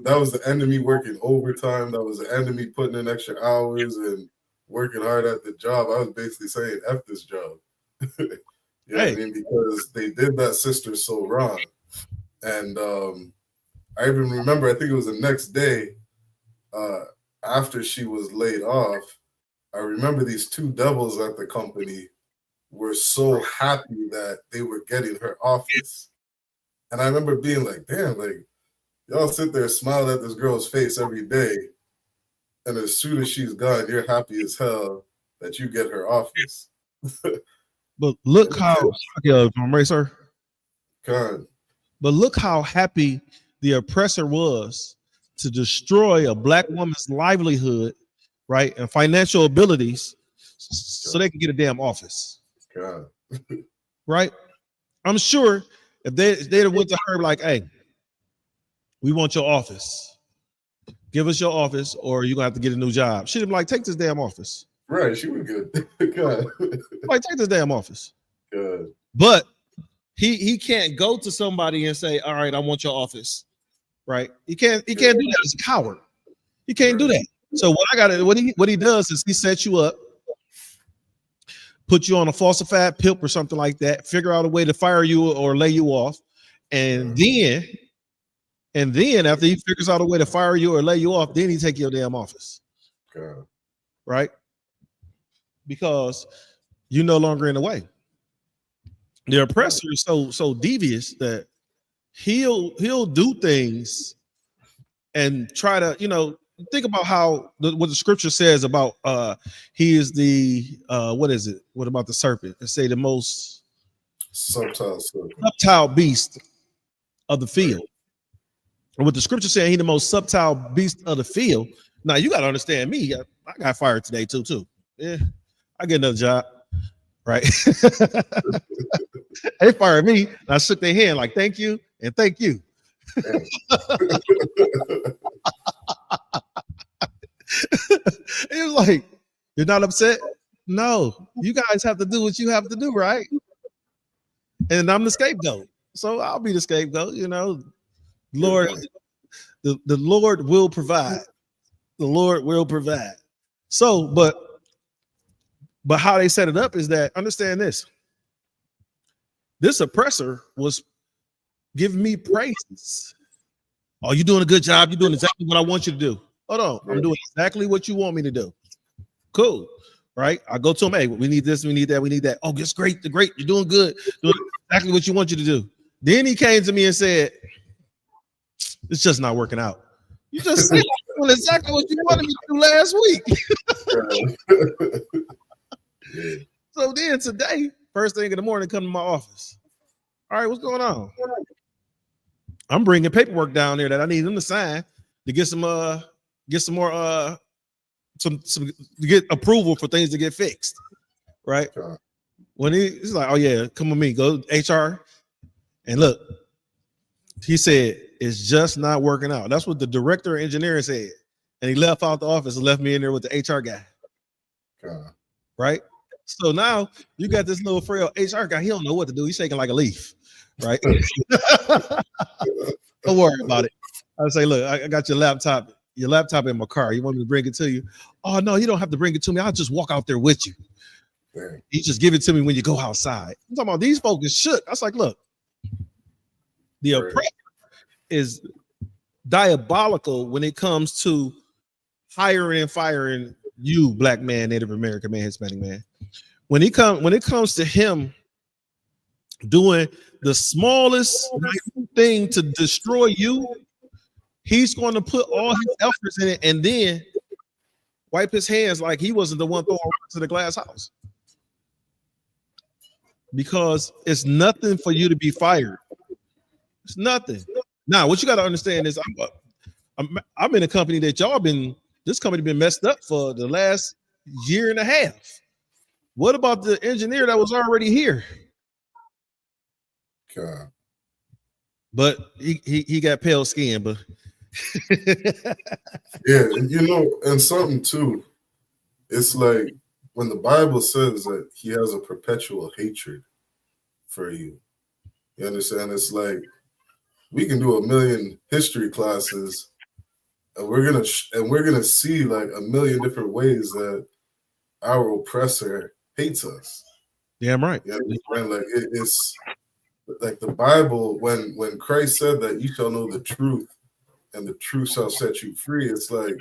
was the end of me working overtime. That was the end of me putting in extra hours and working hard at the job. I was basically saying, F this job. What I mean? Because they did that sister so wrong. And I even remember, I think it was the next day after she was laid off, I remember these 2 devils at the company were so happy that they were getting her office. And I remember being like, damn, y'all sit there smiling at this girl's face every day, And as soon as she's gone, you're happy as hell that you get her office. But look how, sir. God. But look how happy the oppressor was to destroy a black woman's livelihood, right, and financial abilities, so they can get a damn office. God. Right? I'm sure if they'd went to her like, "Hey, we want your office. Give us your office, or you're gonna have to get a new job." She'd be like, "Take this damn office." Right? She would good. God. Like, take this damn office. Good. But he can't go to somebody and say, "All right, I want your office." Right? He can't do that as a coward. He can't do that. So what he does is he sets you up, put you on a falsified PIP or something like that, figure out a way to fire you or lay you off, and then after he figures out a way to fire you or lay you off, then he take your damn office. God. Right? Because you're no longer in the way. The oppressor is so devious that he'll do things and try to, think about how what the scripture says about he is the what is it? What about the serpent? They say the most subtle beast of the field. And what the scripture saying, he the most subtle beast of the field. Now you got to understand me. I got fired today too. Yeah, I get another job, right? They fired me. And I shook their hand like, "Thank you and thank you." It was like, "You're not upset?" "No, you guys have to do what you have to do, right?" And I'm the scapegoat, so I'll be the scapegoat. Lord, the Lord will provide. The Lord will provide. So, but how they set it up is that, understand this. This oppressor was giving me praises. "Oh, you're doing a good job. You're doing exactly what I want you to do." Hold on. I'm doing exactly what you want me to do. Cool. Right? I go to him, "Hey, we need this, we need that, we need that." "Oh, it's great. You're doing good. Doing exactly what you want you to do." Then he came to me and said, "It's just not working out." You just said doing exactly what you wanted me to do last week. So then today, first thing in the morning, come to my office. "All right, what's going on?" "I'm bringing paperwork down there that I need them to sign to get some more to get approval for things to get fixed." Right? When he's like, "Oh yeah, come with me, go HR." And look, he said, "It's just not working out." That's what the director of engineering said. And he left out the office and left me in there with the HR guy. Right? So now you got this little frail HR guy. He don't know what to do. He's shaking like a leaf. Right? Don't worry about it. I say, "Look, I got your laptop in my car. You want me to bring it to you?" "Oh no, you don't have to bring it to me. I'll just walk out there with you." "You just give it to me when you go outside." I'm talking about these folks shook. I was like, look, the oppressor is diabolical when it comes to hiring and firing you, black man, Native American man, Hispanic man. When it comes to him doing the smallest thing to destroy you, he's going to put all his efforts in it and then wipe his hands like he wasn't the one throwing rocks to the glass house. Because it's nothing for you to be fired. It's nothing. Now, what you got to understand is I'm in a company that this company been messed up for the last year and a half. What about the engineer that was already here? God. But he got pale skin, but yeah, and something too, it's like when the Bible says that he has a perpetual hatred for you. You understand? It's like we can do a million history classes, and we're gonna see like a million different ways that our oppressor hates us. Damn right. You understand? Like it's like the Bible when Christ said that you shall know the truth, and the truth shall set you free. It's like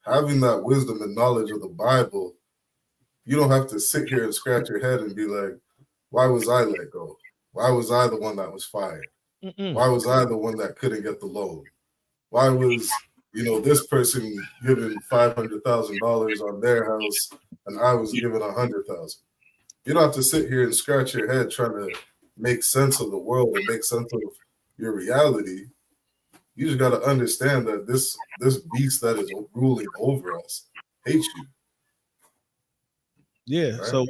having that wisdom and knowledge of the Bible. You don't have to sit here and scratch your head and be like, "Why was I let go? Why was I the one that was fired? Why was I the one that couldn't get the loan? Why was you know, this person giving $500,000 on their house, and I was given $100,000. You don't have to sit here and scratch your head trying to make sense of the world and make sense of your reality. You just got to understand that this beast that is ruling over us hates you. Yeah. Right? So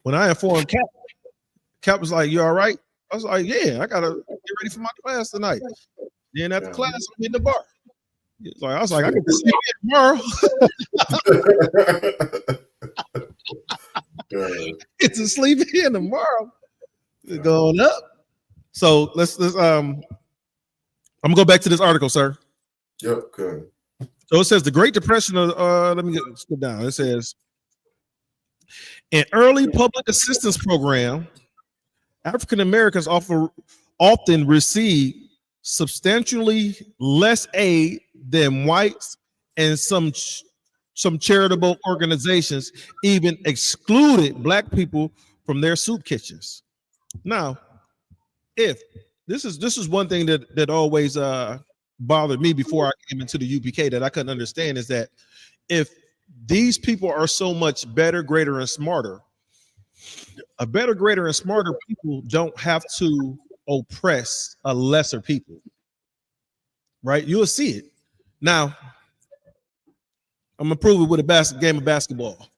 when I informed Cap was like, "You all right?" I was like, "Yeah, I gotta get ready for my class tonight." Then after class, I'm in the bar. I was like, "I can sleep in tomorrow." Get to sleep in tomorrow. It's going up. So let's I'm gonna go back to this article, sir. Yep. Okay. So it says the Great Depression of let me skip down. It says an early public assistance program, African Americans often receive substantially less aid than whites, and some charitable organizations even excluded black people from their soup kitchens. Now, if this is one thing that always bothered me before I came into the UPK that I couldn't understand, is that if these people are so much better, greater, and smarter, a better, greater, and smarter people don't have to oppress a lesser people, right? You'll see it. Now, I'm gonna prove it with a game of basketball.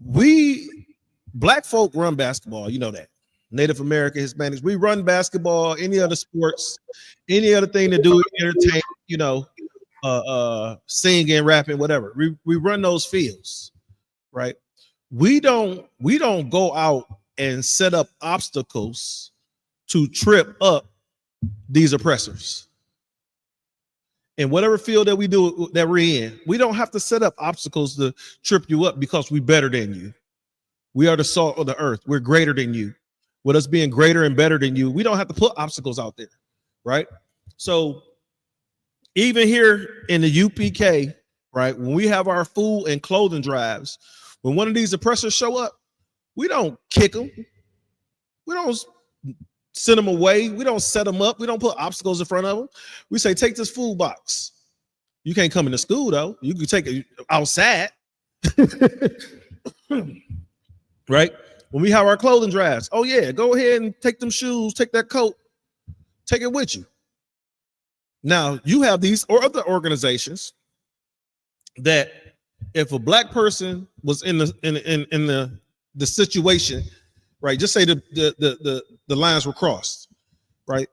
We black folk run basketball, you know that. Native American, Hispanics, we run basketball, any other sports, any other thing to do, entertain, you know, singing, rapping, whatever. We run those fields, right? We don't go out and set up obstacles to trip up these oppressors. In whatever field that we're in, we don't have to set up obstacles to trip you up because we're better than you. We are the salt of the earth. We're greater than you. With us being greater and better than you, we don't have to put obstacles out there, right? So even here in the UPK, right, when we have our food and clothing drives, when one of these oppressors show up, we don't kick them. We don't send them away. We don't set them up. We don't put obstacles in front of them. We say, take this food box. You can't come into school, though. You can take it outside. Right? When we have our clothing drives, oh, yeah, go ahead and take them shoes, take that coat, take it with you. Now, you have these or other organizations that if a black person was in the situation, right? Just say the lines were crossed, right?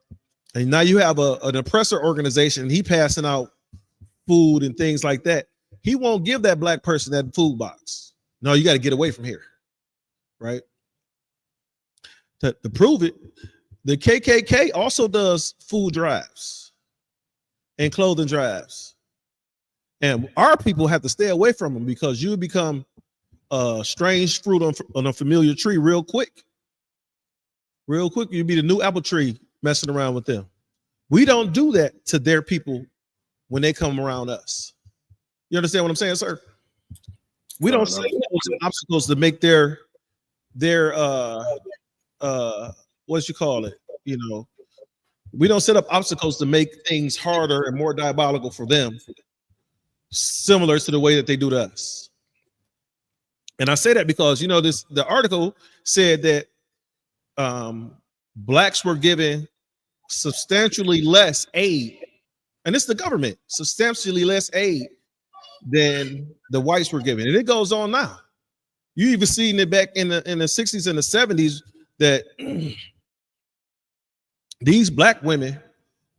And now you have an oppressor organization, he passing out food and things like that. He won't give that black person that food box. No, you got to get away from here, right? To prove it, the KKK also does food drives and clothing drives. And our people have to stay away from them because you become strange fruit on a familiar tree real quick. Real quick, you'd be the new apple tree messing around with them. We don't do that to their people when they come around us. You understand what I'm saying, sir? We don't set obstacles to make their what you call it, you know, we don't set up obstacles to make things harder and more diabolical for them, similar to the way that they do to us. And I say that because, you know, the article said that blacks were given substantially less aid, and it's the government, substantially less aid than the whites were given. And it goes on now. You even seen it back in the 60s and the 70s that these black women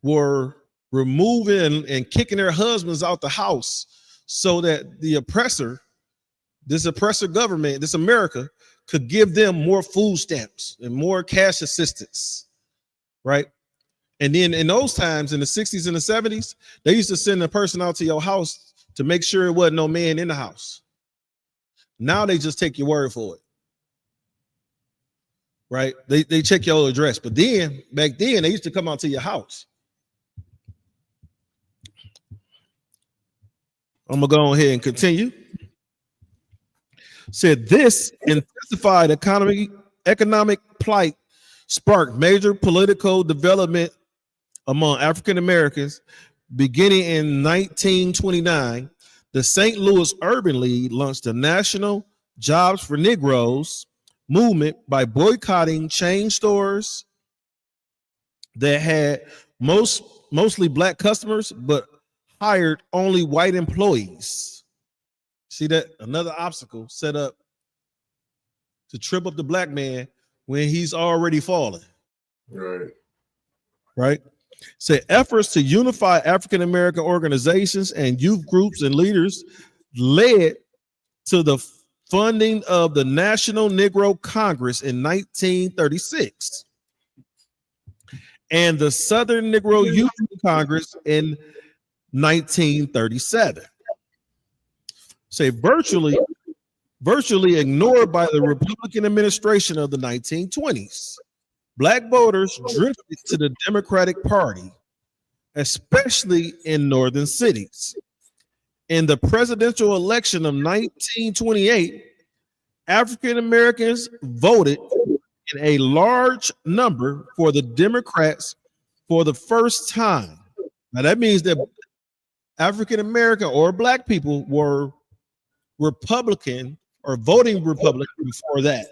were removing and kicking their husbands out the house so that the oppressor, this oppressor government, this America, could give them more food stamps and more cash assistance, right? And then in those times, in the 60s and the 70s, they used to send a person out to your house to make sure it wasn't no man in the house. Now they just take your word for it, right? They check your address. But then, back then, they used to come out to your house. I'm going to go ahead and continue. Said this intensified economic plight sparked major political development among African Americans, beginning in 1929, the St. Louis Urban League launched a national Jobs for Negroes movement by boycotting chain stores that had mostly black customers, but hired only white employees. See that? Another obstacle set up to trip up the black man when he's already fallen. Right. So efforts to unify African American organizations and youth groups and leaders led to the funding of the National Negro Congress in 1936 and the Southern Negro Youth Congress in 1937. Say virtually ignored by the Republican administration of the 1920s. Black voters drifted to the Democratic Party, especially in northern cities. In the presidential election of 1928, African Americans voted in a large number for the Democrats for the first time. Now that means that African American or black people were Republican or voting Republican before that.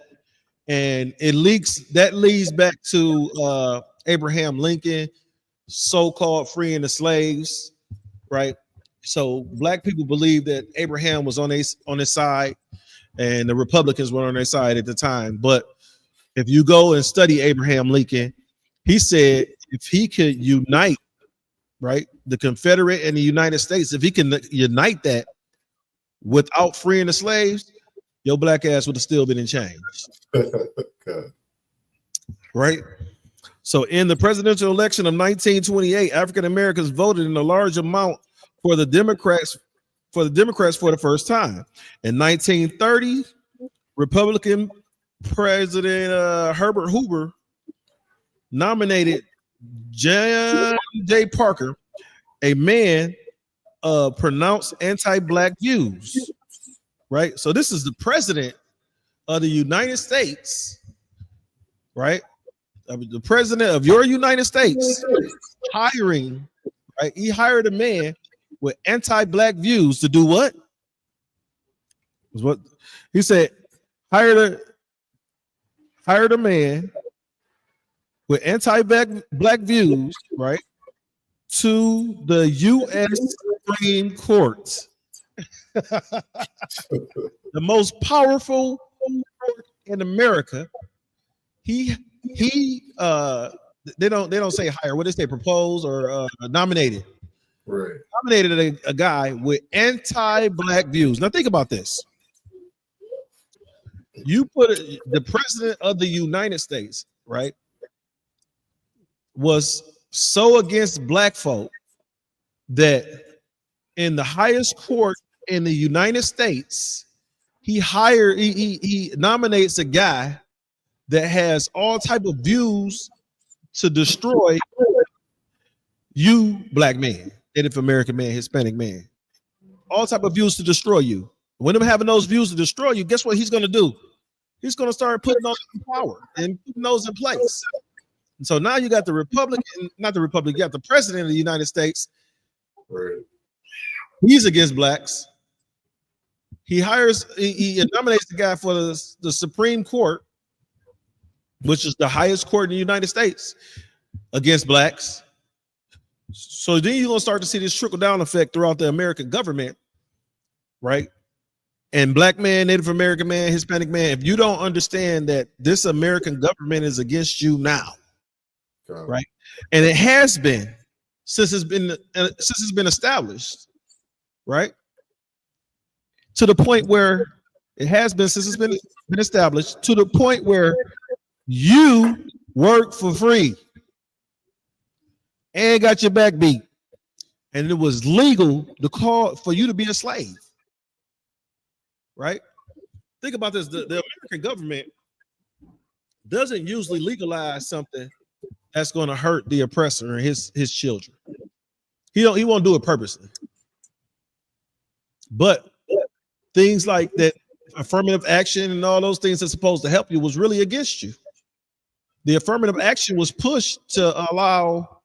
And that leads back to Abraham Lincoln, so-called freeing the slaves, right? So black people believe that Abraham was on his side and the Republicans were on their side at the time. But if you go and study Abraham Lincoln, he said if he could unite, right, the Confederate and the United States, if he can unite that without freeing the slaves, your black ass would have still been in chains. Right? So in the presidential election of 1928, African Americans voted in a large amount for the Democrats for the first time. In 1930, Republican President Herbert Hoover nominated John J. Parker, a man of pronounced anti-black views. Right? So this is the president of the United States, right? I mean, the president of your United States hiring, right? He hired a man with anti-black views to do what? Was what he said, hired a man with anti-black views, right? To the U.S. Supreme Court. The most powerful court in America. They don't say hire. What did they propose or nominated? Right. Nominated a guy with anti-black views. Now think about this. You put the president of the United States, right, was so against black folk that in the highest court in the United States, he nominates a guy that has all type of views to destroy you, black man, Native American man, Hispanic man, all type of views to destroy you. When him having those views to destroy you, guess what he's going to do? He's going to start putting those in power and putting those in place. And so now you got you got the president of the United States. Right. He's against blacks. He nominates the guy for the Supreme Court, which is the highest court in the United States, against blacks. So then you're gonna start to see this trickle down effect throughout the American government, right? And black man, Native American man, Hispanic man, if you don't understand that this American government is against you now, right? And it has been since it's been established, right? To the point where it has been since it's been established, to the point where you work for free and got your back beat, and it was legal to call for you to be a slave. Right? Think about this: the American government doesn't usually legalize something that's going to hurt the oppressor and his children. He won't do it purposely. But things like that, affirmative action and all those things that's supposed to help you was really against you. The affirmative action was pushed to allow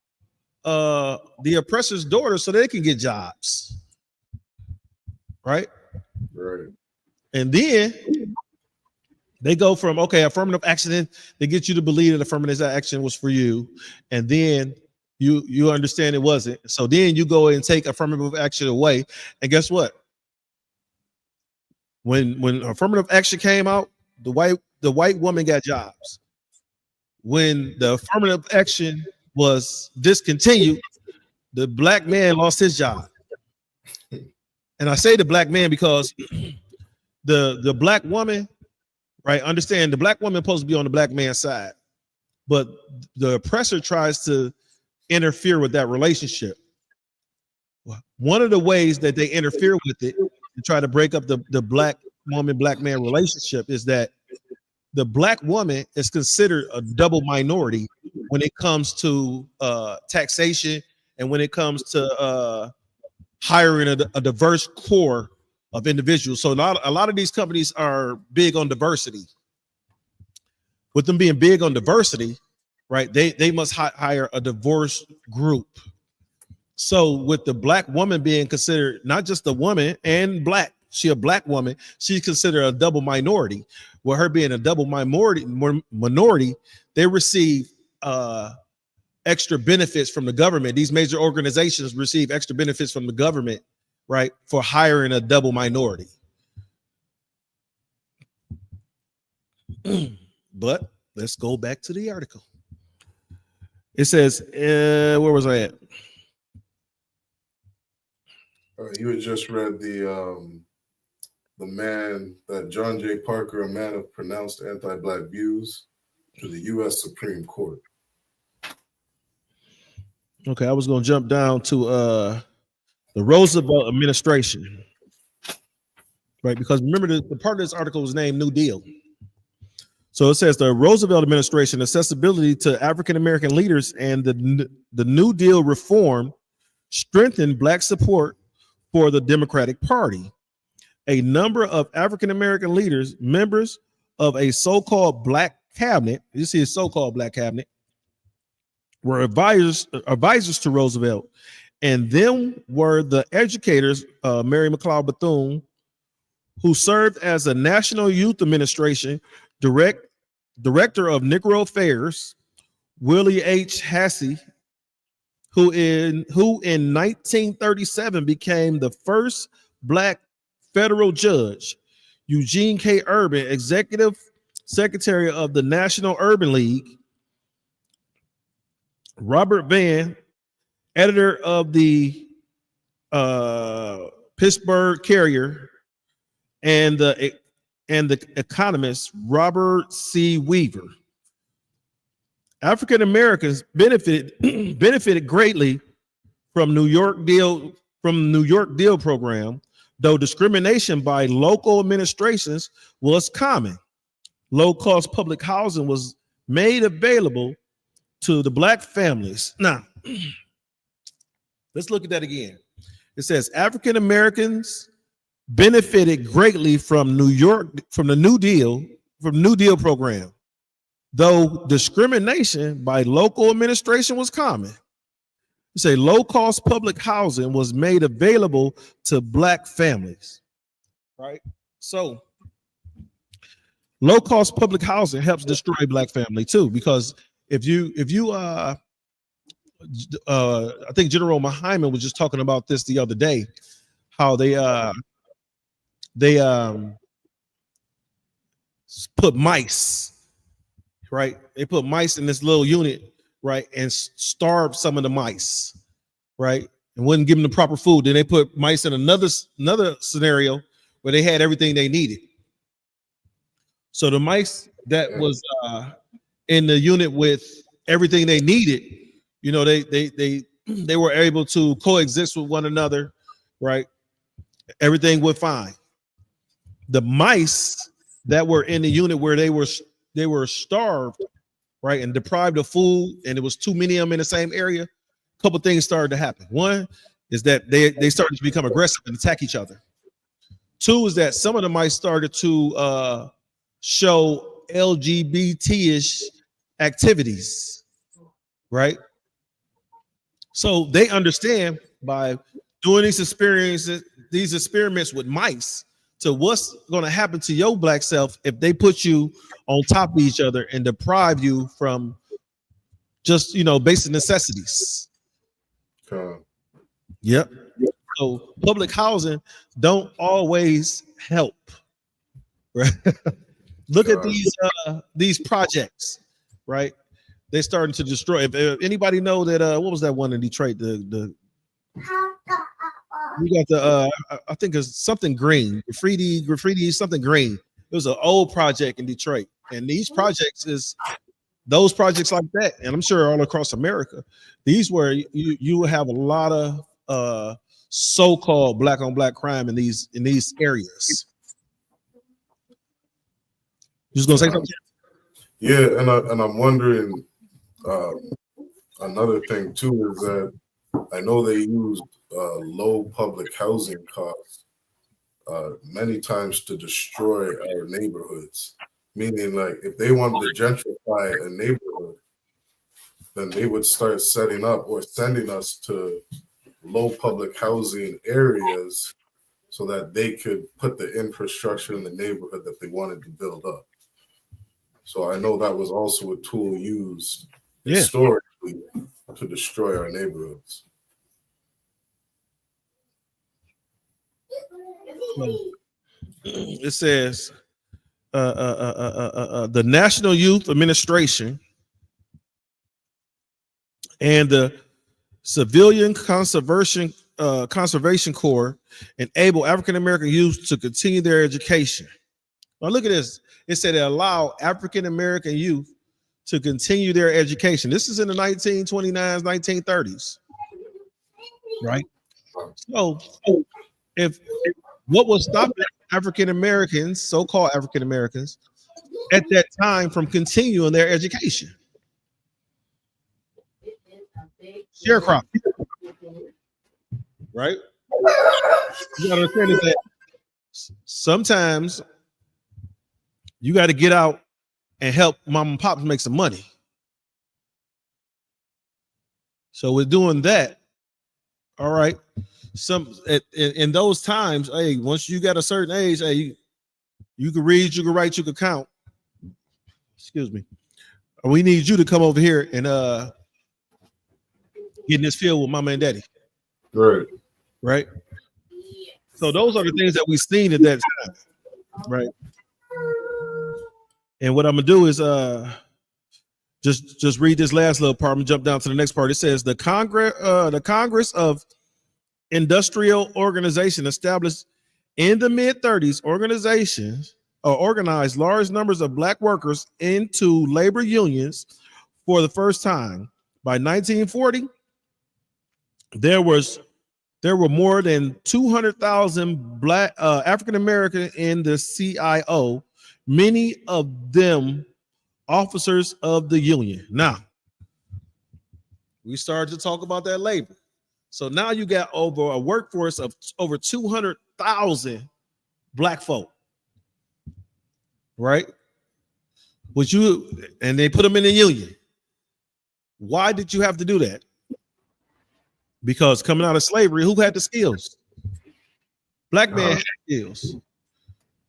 the oppressor's daughters so they can get jobs, right? Right. And then they go from, okay, affirmative action, they get you to believe that affirmative action was for you, and then you understand it wasn't. So then you go and take affirmative action away, and guess what? When affirmative action came out, the white woman got jobs. When the affirmative action was discontinued, the black man lost his job. And I say the black man because the black woman, right? Understand the black woman is supposed to be on the black man's side, but the oppressor tries to interfere with that relationship. One of the ways that they interfere with it and try to break up the black woman, black man relationship is that the black woman is considered a double minority when it comes to taxation and when it comes to hiring a diverse core of individuals. So a lot of these companies are big on diversity. With them being big on diversity, right, they must hire a diverse group. So with the black woman being considered not just a woman and black, she a black woman, she's considered a double minority. With her being a double minority, they receive extra benefits from the government. These major organizations receive extra benefits from the government, right, for hiring a double minority. But let's go back to the article. It says, where was I at? You had just read the man that John J. Parker, a man of pronounced anti-black views, to the U.S. Supreme Court. Okay, I was going to jump down to the Roosevelt administration, right? Because remember, the part of this article was named New Deal. So it says the Roosevelt administration accessibility to African-American leaders and the New Deal reform strengthened black support for the Democratic Party. A number of African-American leaders, members of a so-called black cabinet, you see a so-called black cabinet, were advisors to Roosevelt, and them were the educators, Mary McLeod Bethune, who served as a National Youth Administration Director of Negro Affairs, Willie H. Hassey, who in 1937 became the first black federal judge, Eugene K. Urban, Executive Secretary of the National Urban League, Robert Vann, editor of the Pittsburgh Courier, and the economist Robert C. Weaver. African Americans benefited greatly from New York Deal program, though discrimination by local administrations was common. Low-cost public housing was made available to the black families. Now, let's look at that again. It says African Americans benefited greatly from the New Deal program, though discrimination by local administration was common. You say low-cost public housing was made available to black families, right? So low-cost public housing helps destroy black family too, because if you I think General Hyman was just talking about this the other day, how they put mice, right? They put mice in this little unit, right, and starved some of the mice, right, and wouldn't give them the proper food. Then they put mice in another scenario where they had everything they needed. So the mice that was in the unit with everything they needed, you know, they were able to coexist with one another, right? Everything went fine. The mice that were in the unit where they were starved, right, and deprived of food, and it was too many of them in the same area, a couple things started to happen. One is that they started to become aggressive and attack each other. Two is that some of the mice started to show LGBT-ish activities, right? So they understand by doing these experiences, these experiments with mice, to what's going to happen to your black self if they put you on top of each other and deprive you from just, basic necessities. Yep. So public housing don't always help. Right? Look at these projects, right? They're starting to destroy. If anybody know that, what was that one in Detroit? We got the I think it's something green, graffiti, something green. It was an old project in Detroit, and these projects is those projects like that, and I'm sure all across America. These where you have a lot of so-called black on black crime in these areas. You just gonna say something? Yeah, and I'm wondering another thing too is that I know they use low public housing costs many times to destroy our neighborhoods. Meaning, like, if they wanted to gentrify a neighborhood, then they would start setting up or sending us to low public housing areas so that they could put the infrastructure in the neighborhood that they wanted to build up. So I know that was also a tool used historically to destroy our neighborhoods. It says the National Youth Administration and the Civilian Conservation Corps enable African American youth to continue their education. Now look at this. It said it allow African American youth to continue their education. This is in the 1929s, 1930s, right? So if what was stopping African Americans, so-called African Americans, at that time from continuing their education? Sharecropping, right? You gotta understand is that sometimes you got to get out and help mom and pops make some money. So we're doing that. All right. In those times, hey, once you got a certain age, hey, you can read, you can write, you can count. Excuse me. We need you to come over here and get in this field with mama and daddy. Right. Right. So those are the things that we've seen at that time. Right. And what I'm gonna do is just read this last little part. I'm gonna jump down to the next part. It says the Congress of Industrial Organization established in the mid-30s. Organizations organized large numbers of black workers into labor unions for the first time. By 1940, there were more than 200,000 black African American in the CIO. Many of them officers of the union. Now, we started to talk about that labor. So now you got over a workforce of over 200,000 black folk, right? And they put them in the union. Why did you have to do that? Because coming out of slavery, who had the skills? Black man had skills.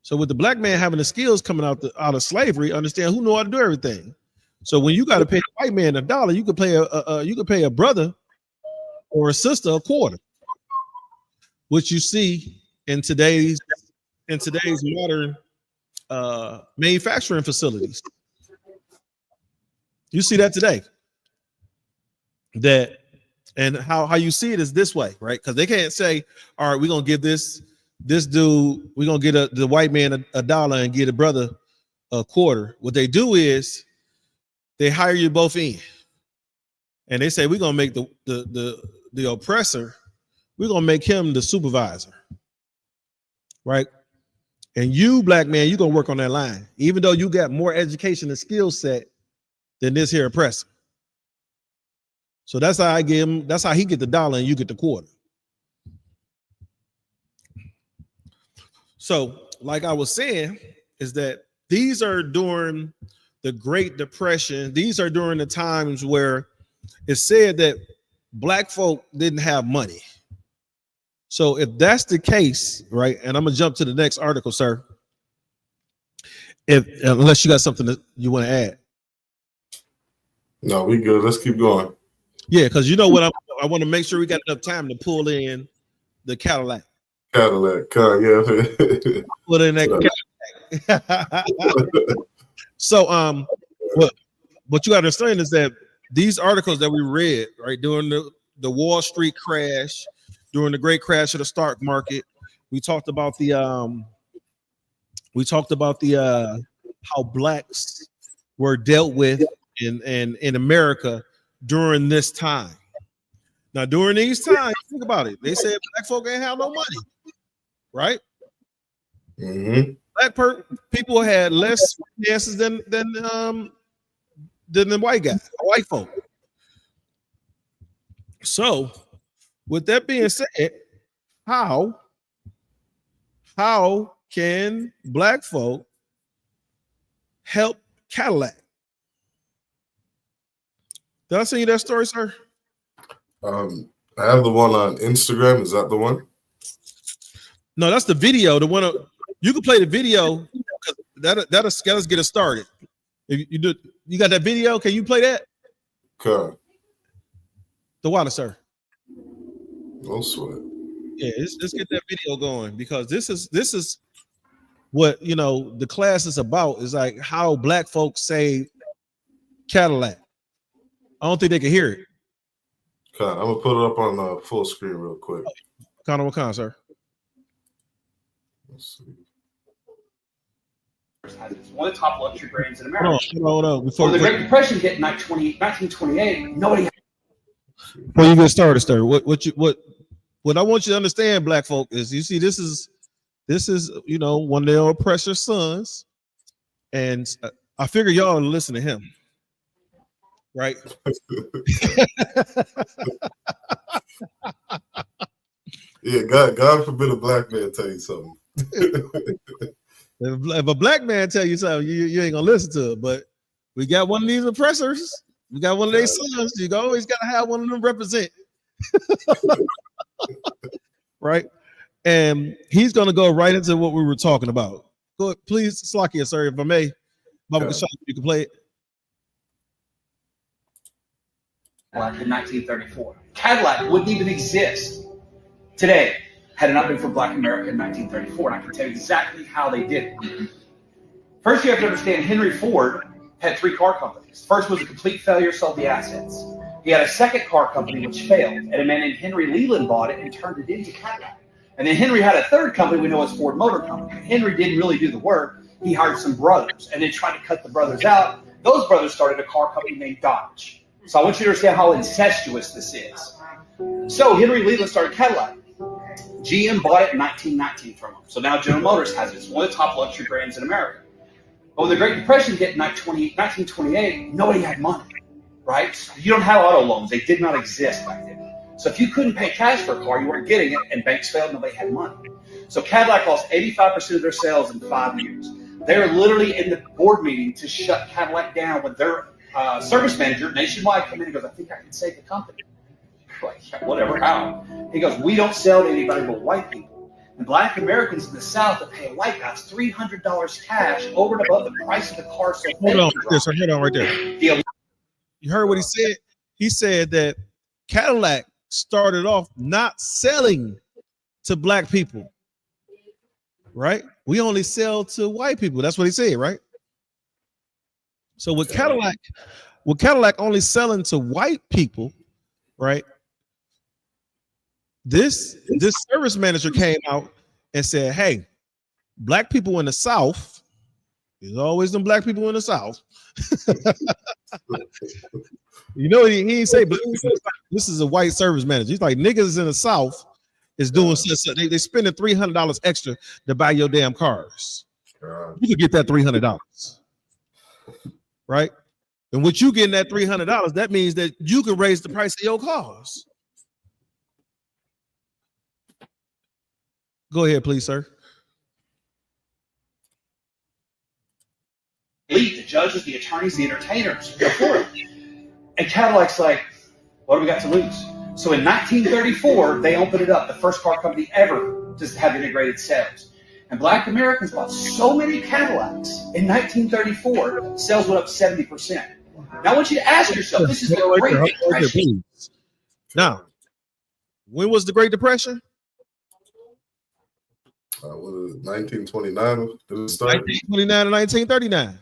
So with the black man having the skills coming out of slavery, understand who know how to do everything. So when you got to pay a white man $1, you could pay a brother or a sister a quarter, which you see in today's modern manufacturing facilities. You see that today. And how you see it is this way, right? Because they can't say, all right, we're gonna give this dude, we're gonna get the white man $1 and get a brother a quarter. What they do is they hire you both in, and they say we're gonna make the oppressor, we're gonna make him the supervisor, right? And you, black man, you're gonna work on that line, even though you got more education and skill set than this here oppressor. So that's how I give him, that's how he get the $1 and you get the quarter. So, like I was saying, is that these are during the Great Depression. These are during the times where it's said that black folk didn't have money. So if that's the case, right, and I'm gonna jump to the next article, sir. Unless you got something that you want to add. No, we good. Let's keep going. Yeah, because you know what, I want to make sure we got enough time to pull in the Cadillac. Cadillac, yeah. Put in that Cadillac. So, what you got to understand is that these articles that we read, right, during the Wall Street crash, during the great crash of the stock market, we talked about the how blacks were dealt with in America during this time. Now, during these times, think about it. They said black folk ain't have no money, right? Mm-hmm. Black people had less finances than the white folk. So, with that being said, how can black folk help Cadillac? Did I send you that story, sir? I have the one on Instagram. Is that the one? No, that's the video. The one you can play the video. That'll get us started. If you got that video? Can you play that? Okay. The water, sir. No sweat. Yeah, let's get that video going, because this is what the class is about. Is like how black folks say Cadillac. I don't think they can hear it. Okay, I'm gonna put it up on the full screen real quick. Connor, what kind, sir? Let's see. It's one of the top luxury brands in America. Hold on. Before the Great Depression hit in 1928, nobody. Before you get started, sir, what I want you to understand, black folk, is you see this is one of their oppressor sons, and I figure y'all listen to him, right? Yeah, God forbid a black man tell you something. If a black man tell you something, you ain't gonna listen to it. But we got one of these oppressors. We got one of their sons. You always gotta have one of them represent. Right? And he's gonna go right into what we were talking about. Go ahead, please, Slakia, sir, if I may. Baba Kashaf, you can play it. Cadillac in 1934. Cadillac wouldn't even exist today had it not been for Black America in 1934, and I can tell you exactly how they did it. First, you have to understand Henry Ford had 3 car companies. First was a complete failure, sold the assets. He had a second car company which failed, and a man named Henry Leland bought it and turned it into Cadillac. And then Henry had a third company we know as Ford Motor Company. Henry didn't really do the work. He hired some brothers, and then tried to cut the brothers out. Those brothers started a car company named Dodge. So I want you to understand how incestuous this is. So Henry Leland started Cadillac. GM bought it in 1919 from him. So now General Motors has it. It's one of the top luxury brands in America. But when the Great Depression hit in 1928, nobody had money, right? You don't have auto loans. They did not exist back then. So if you couldn't pay cash for a car, you weren't getting it, and banks failed, nobody had money. So Cadillac lost 85% of their sales in 5 years. They were literally in the board meeting to shut Cadillac down when their service manager nationwide came in and goes, I think I can save the company. Like, whatever, how? He goes, we don't sell to anybody but white people. And black Americans in the South that pay a white guy $300 cash over and above the price of the car. So hold on right there. You heard what he said? He said that Cadillac started off not selling to black people, right? We only sell to white people. That's what he said, right? So with Cadillac only selling to white people, right? This service manager came out and said, hey, black people in the South, there's always them black people in the South. He didn't say, but this is a white service manager. He's like, niggas in the South is doing they spending $300 extra to buy your damn cars. You can get that $300, right? And what you getting that $300, that means that you can raise the price of your cars. Go ahead, please, sir. The judges, the attorneys, the entertainers, and Cadillac's like, what do we got to lose? So in 1934, they opened it up, the first car company ever to have integrated sales. And black Americans bought so many Cadillacs in 1934, sales went up 70%. Now I want you to ask yourself, this is the Great Depression. Now, when was the Great Depression? What is it, 1929? 1929 to 1939.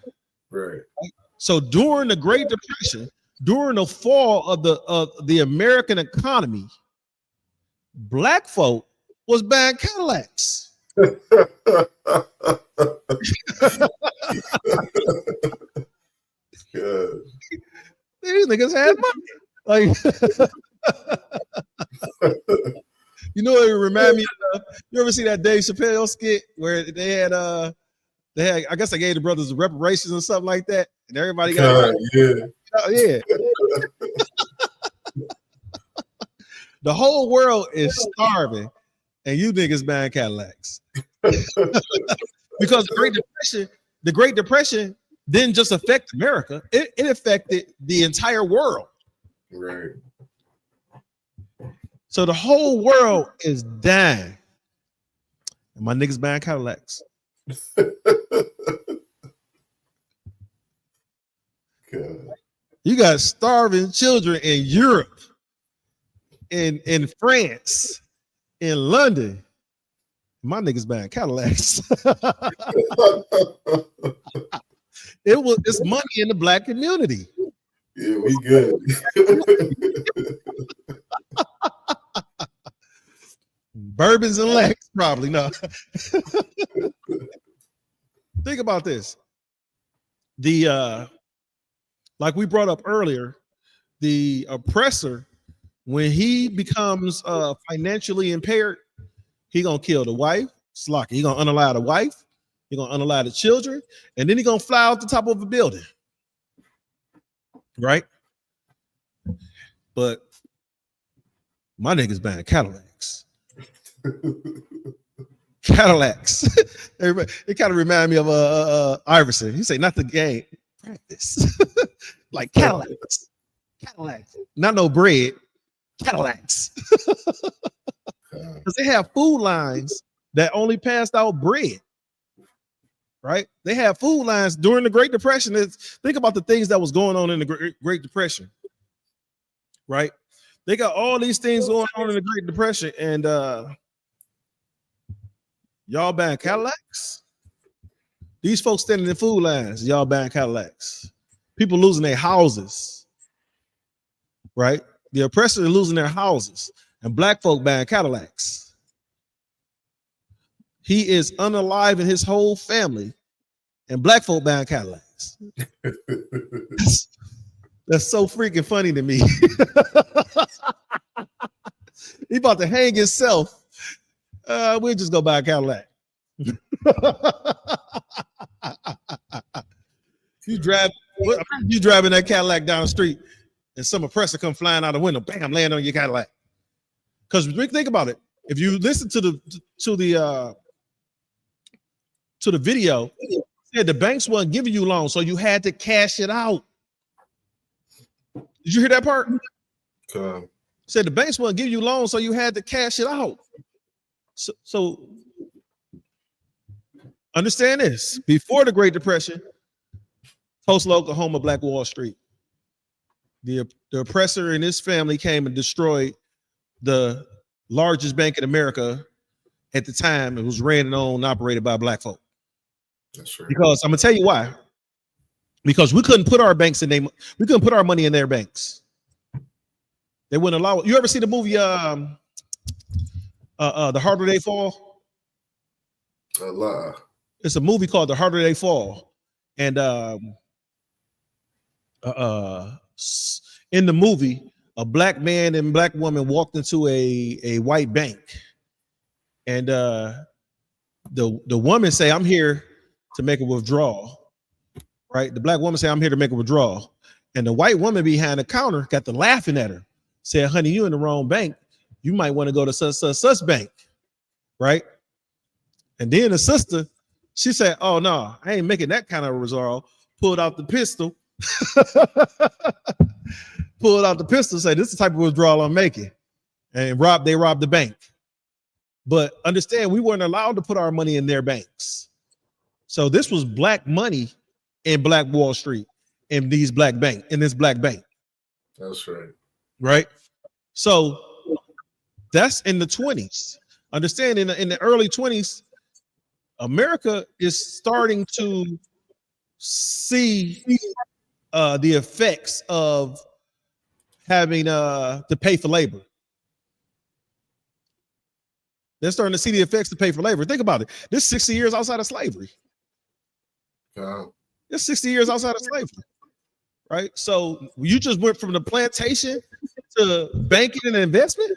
Right. So during the Great Depression, during the fall of the American economy, black folk was buying Cadillacs. These niggas had money. Like, you know what it remind me of? You ever see that Dave Chappelle skit where they had I guess they gave the brothers reparations or something like that, and everybody got yeah. The whole world is starving, and you niggas buying Cadillacs. Because the Great Depression didn't just affect America; it affected the entire world. Right. So the whole world is dying, and my niggas buying Cadillacs. You got starving children in Europe, in France, in London. My niggas buying Cadillacs. It's money in the black community. Yeah, we good. Bourbons and Lex, probably no. Think about this. Like we brought up earlier, the oppressor, when he becomes financially impaired, he gonna kill the wife, Slocky. He gonna unalive the wife, he gonna unalive the children, and then he gonna fly out the top of a building. Right? But my niggas buying Cadillacs. Cadillacs. It kind of remind me of Iverson. He say, not the game, practice. Like Cadillacs. Cadillacs. Not no bread. Cadillacs. Because they have food lines that only passed out bread. Right? They have food lines during the Great Depression. Think about the things that was going on in the Great Depression. Right? They got all these things going on in the Great Depression, and y'all buying Cadillacs? These folks standing in food lines, y'all buying Cadillacs. People losing their houses, right? The oppressors are losing their houses, and black folk buying Cadillacs. He is unalive in his whole family, and black folk buying Cadillacs. That's so freaking funny to me. He about to hang himself. We'll just go buy a Cadillac. You driving that Cadillac down the street, and some oppressor come flying out the window, bam, land on your Cadillac. Because think about it. If you listen to the video, it said the banks weren't giving you loans, so you had to cash it out. Did you hear that part? Said the banks won't give you loans, so you had to cash it out. So understand this. Before the Great Depression, Tulsa, Oklahoma, Black Wall Street, the oppressor and his family came and destroyed the largest bank in America at the time. It was ran and owned and operated by black folk. That's right. Because I'm gonna tell you why. Because we couldn't put our banks in we couldn't put our money in their banks. They wouldn't allow it. You ever see the movie The Harder They Fall? It's a movie called The Harder They Fall. And in the movie, a black man and black woman walked into a white bank. And the woman say, I'm here to make a withdrawal. Right? The black woman say, I'm here to make a withdrawal. And the white woman behind the counter got to laughing at her. Said, honey, you in the wrong bank. You might want to go to such bank. Right? And then the sister, she said, oh no, I ain't making that kind of withdrawal. Pulled out the pistol. Pulled out the pistol, say, this is the type of withdrawal I'm making. and they robbed the bank. But understand, we weren't allowed to put our money in their banks. So this was black money in Black Wall Street in this black bank. That's right. Right. So that's in the 20s. Understand, in the early 20s, America is starting to see the effects of having to pay for labor. They're starting to see the effects to pay for labor. Think about it. This 60 years outside of slavery. This 60 years outside of slavery. Right? So you just went from the plantation to banking and investment?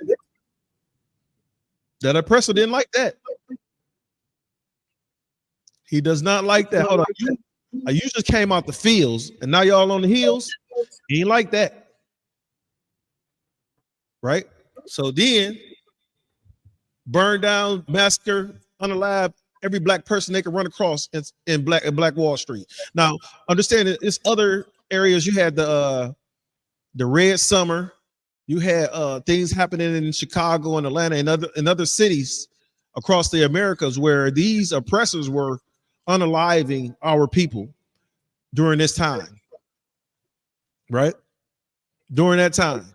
That oppressor didn't like that. He does not like that. Hold on. You just came out the fields and now y'all on the hills. He ain't like that. Right? So then burn down, massacre, unalive every black person they could run across in Black Wall Street. Now, understand that it's other areas. You had the Red Summer. You had things happening in Chicago and Atlanta and other cities across the Americas where these oppressors were unaliving our people during this time. Right? During that time,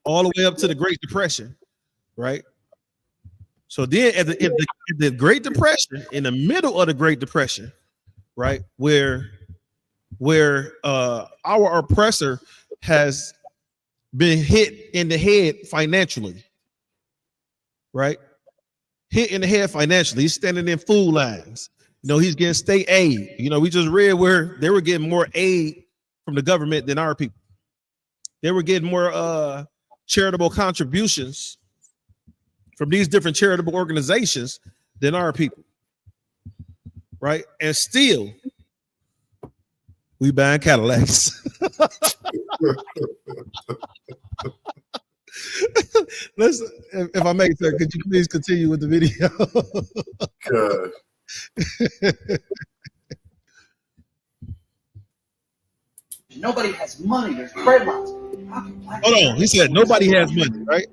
all the way up to the Great Depression. Right? So then at the Great Depression, in the middle of the Great Depression, right, where our oppressor has been hit in the head financially, right? Hit in the head financially. He's standing in food lines. You know, he's getting state aid. You know, we just read where they were getting more aid from the government than our people. They were getting more charitable contributions from these different charitable organizations than our people, right? And still, we buying Cadillacs. Listen, if I make sense, could you please continue with the video? Nobody has money. There's bread lines. Hold on. He said nobody has money, right?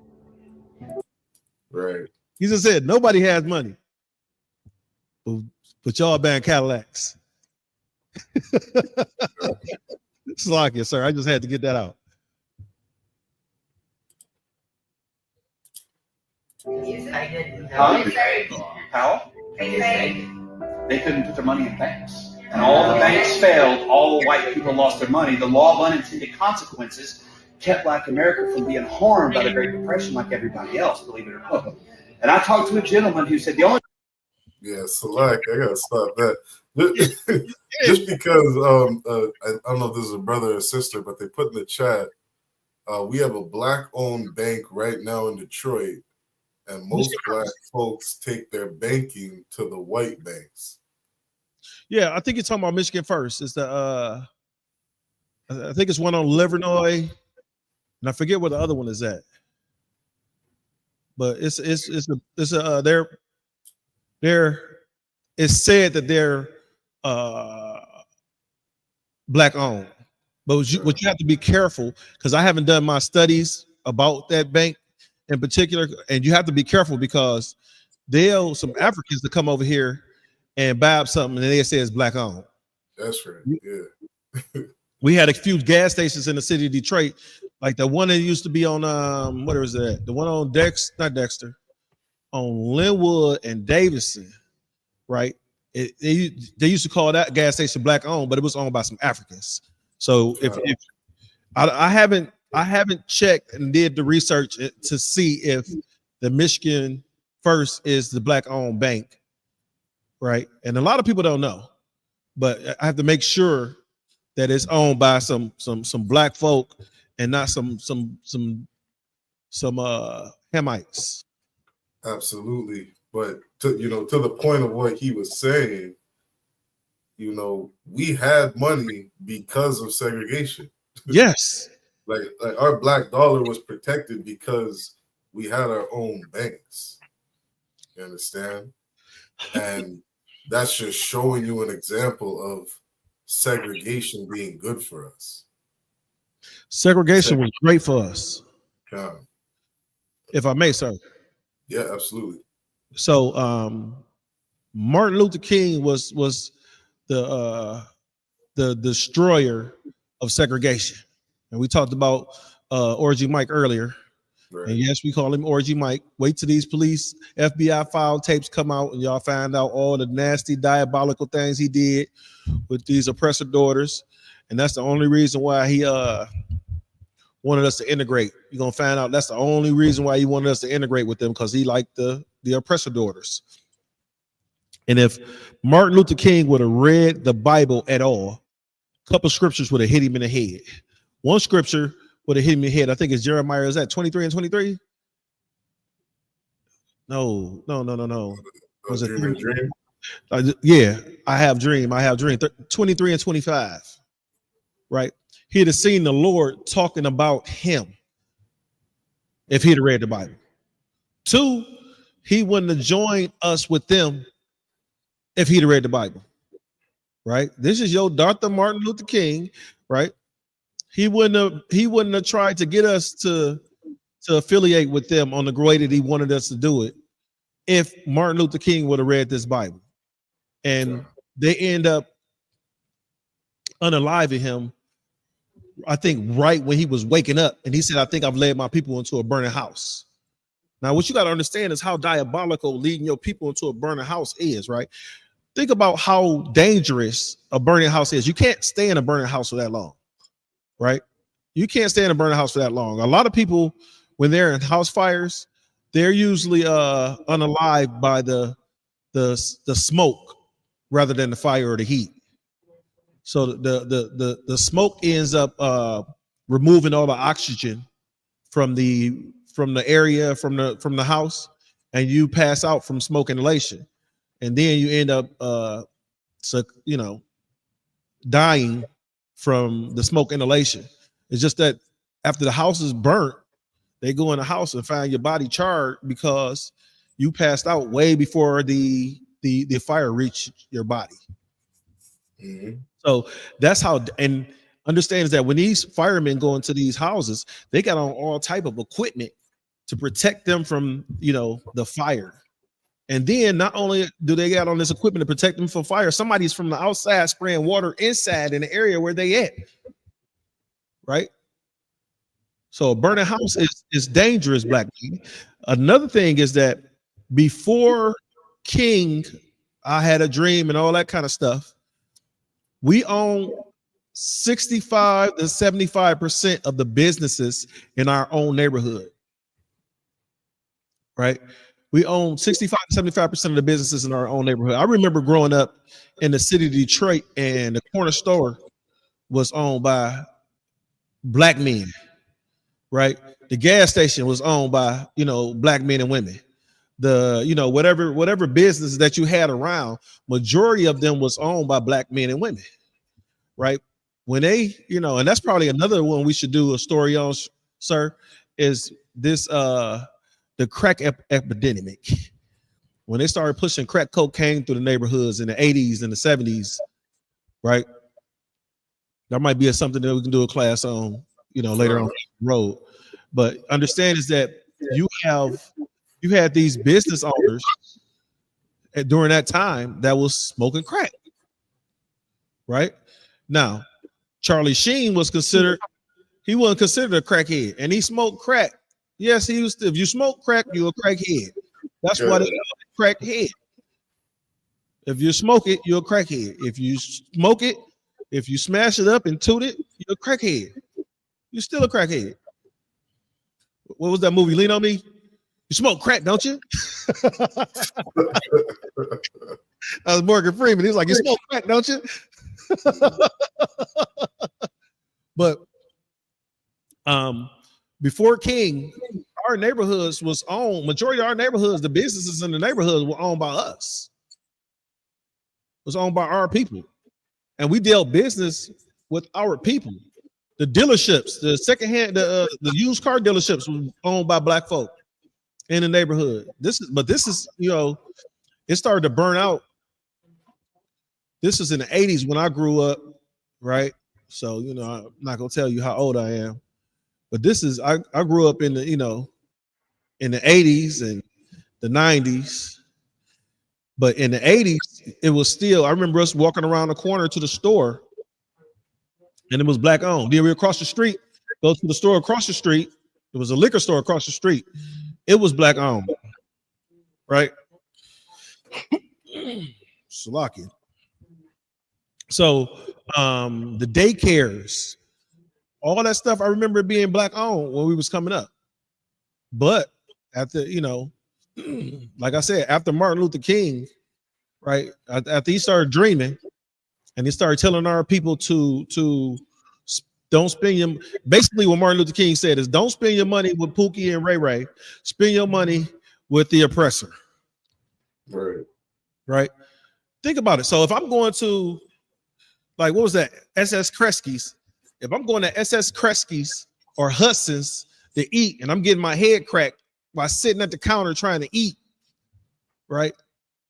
Right. He just said nobody has money. But y'all buying Cadillacs. Slack, sir. I just had to get that out. How? They couldn't put their money in banks. And all the banks failed. All the white people lost their money. The law of unintended consequences kept Black America from being harmed by the Great Depression like everybody else, believe it or not. And I talked to a gentleman who said the only... Yeah, Select, I gotta stop that. Just because I don't know if this is a brother or sister, but they put in the chat, we have a black-owned bank right now in Detroit, and most black folks take their banking to the white banks. Yeah, I think you're talking about Michigan First. It's the I think it's one on Livernois, and I forget where the other one is at. But it's said that they're black owned. But what you have to be careful, because I haven't done my studies about that bank in particular, and you have to be careful because some Africans to come over here and buy up something and they say it's black owned. That's right. Yeah. We had a few gas stations in the city of Detroit, like the one that used to be on what was that? The one on on Linwood and Davidson, right? They used to call that gas station black owned, but it was owned by some Africans. So if I haven't checked and did the research to see if the Michigan First is the black owned bank, right? And a lot of people don't know, but I have to make sure that it's owned by some black folk and not some Hamites. Absolutely. But to the point of what he was saying, we had money because of segregation. Yes. like our black dollar was protected because we had our own banks. You understand? And that's just showing you an example of segregation being good for us. Segregation was great for us. Yeah. if I may, sir. Yeah, absolutely. So Martin Luther King was the destroyer of segregation. And we talked about Orgy Mike earlier. Right. And yes, we call him Orgy Mike. Wait till these police FBI file tapes come out and y'all find out all the nasty, diabolical things he did with these oppressor daughters. And that's the only reason why he wanted us to integrate. You're gonna find out that's the only reason why he wanted us to integrate with them, because he liked the oppressor daughters. And if Martin Luther King would have read the Bible at all, a couple scriptures would have hit him in the head. One scripture would have hit him in the head. I think it's Jeremiah. Is that 23 and 23? No. Was it Dream? Yeah, I have dream. 23 and 25. Right? He'd have seen the Lord talking about him if he'd have read the Bible. 2, he wouldn't have joined us with them if he'd have read the Bible. Right? This is your Dr. Martin Luther King, right? He wouldn't have tried to get us to affiliate with them on the way that he wanted us to do it if Martin Luther King would have read this Bible. And they end up unaliving him, I think, right when he was waking up. And he said, I think I've led my people into a burning house. Now, what you got to understand is how diabolical leading your people into a burning house is, right? Think about how dangerous a burning house is. You can't stay in a burning house for that long, right? You can't stay in a burning house for that long. A lot of people, when they're in house fires, they're usually unalived by the smoke rather than the fire or the heat. So the smoke ends up removing all the oxygen from the area, from the house, and you pass out from smoke inhalation. And then you end up dying from the smoke inhalation. It's just that after the house is burnt, they go in the house and find your body charred because you passed out way before the fire reached your body. Mm-hmm. So that's how, and understand is that when these firemen go into these houses, they got on all type of equipment to protect them from, the fire. And then not only do they got on this equipment to protect them from fire, somebody's from the outside spraying water inside in the area where they at. Right? So a burning house is dangerous, black man. Another thing is that before King, I Had a Dream and all that kind of stuff, we own 65 to 75% of the businesses in our own neighborhood. Right? We own 65 to 75% of the businesses in our own neighborhood. I remember growing up in the city of Detroit, and the corner store was owned by black men, right? The gas station was owned by, black men and women. The, whatever business that you had around, majority of them was owned by black men and women, right? When they, and that's probably another one we should do a story on, sir, is this, the crack epidemic. When they started pushing crack cocaine through the neighborhoods in the 80s and the 70s, right? That might be something that we can do a class on, later on the road. But understand is that you had these business owners during that time that was smoking crack, right? Now, Charlie Sheen wasn't considered a crackhead, and he smoked crack. Yes, he used to. If you smoke crack, you're a crackhead. That's why they call it crackhead. If you smoke it, you're a crackhead. If you smoke it, if you smash it up and toot it, you're a crackhead. You're still a crackhead. What was that movie? Lean on Me? You smoke crack, don't you? That was Morgan Freeman. He was like, you smoke crack, don't you? But before King, our neighborhoods was owned, majority of our neighborhoods, the businesses in the neighborhoods were owned by us. It was owned by our people. And we dealt business with our people. The dealerships, the secondhand, the used car dealerships were owned by black folk in the neighborhood. This is, it started to burn out. This is in the 80s when I grew up, right? So, I'm not gonna tell you how old I am. But this is I grew up in the in the 80s and the 90s. But in the 80s, it was still, I remember us walking around the corner to the store and it was black owned. Then we across the street, go to the store across the street. There was a liquor store across the street. It was black owned, right? Salaki. So the daycares, all that stuff, I remember being black owned when we was coming up. But after, you know, like I said, after Martin Luther King, right, after he started dreaming and he started telling our people to don't spend your, basically what Martin Luther King said is don't spend your money with Pookie and Ray Ray, spend your money with the oppressor. Right. Think about it. So if I'm going to, like, what was that? SS Kresge's. If I'm going to SS Kresge's or Hudson's to eat and I'm getting my head cracked while sitting at the counter trying to eat, right?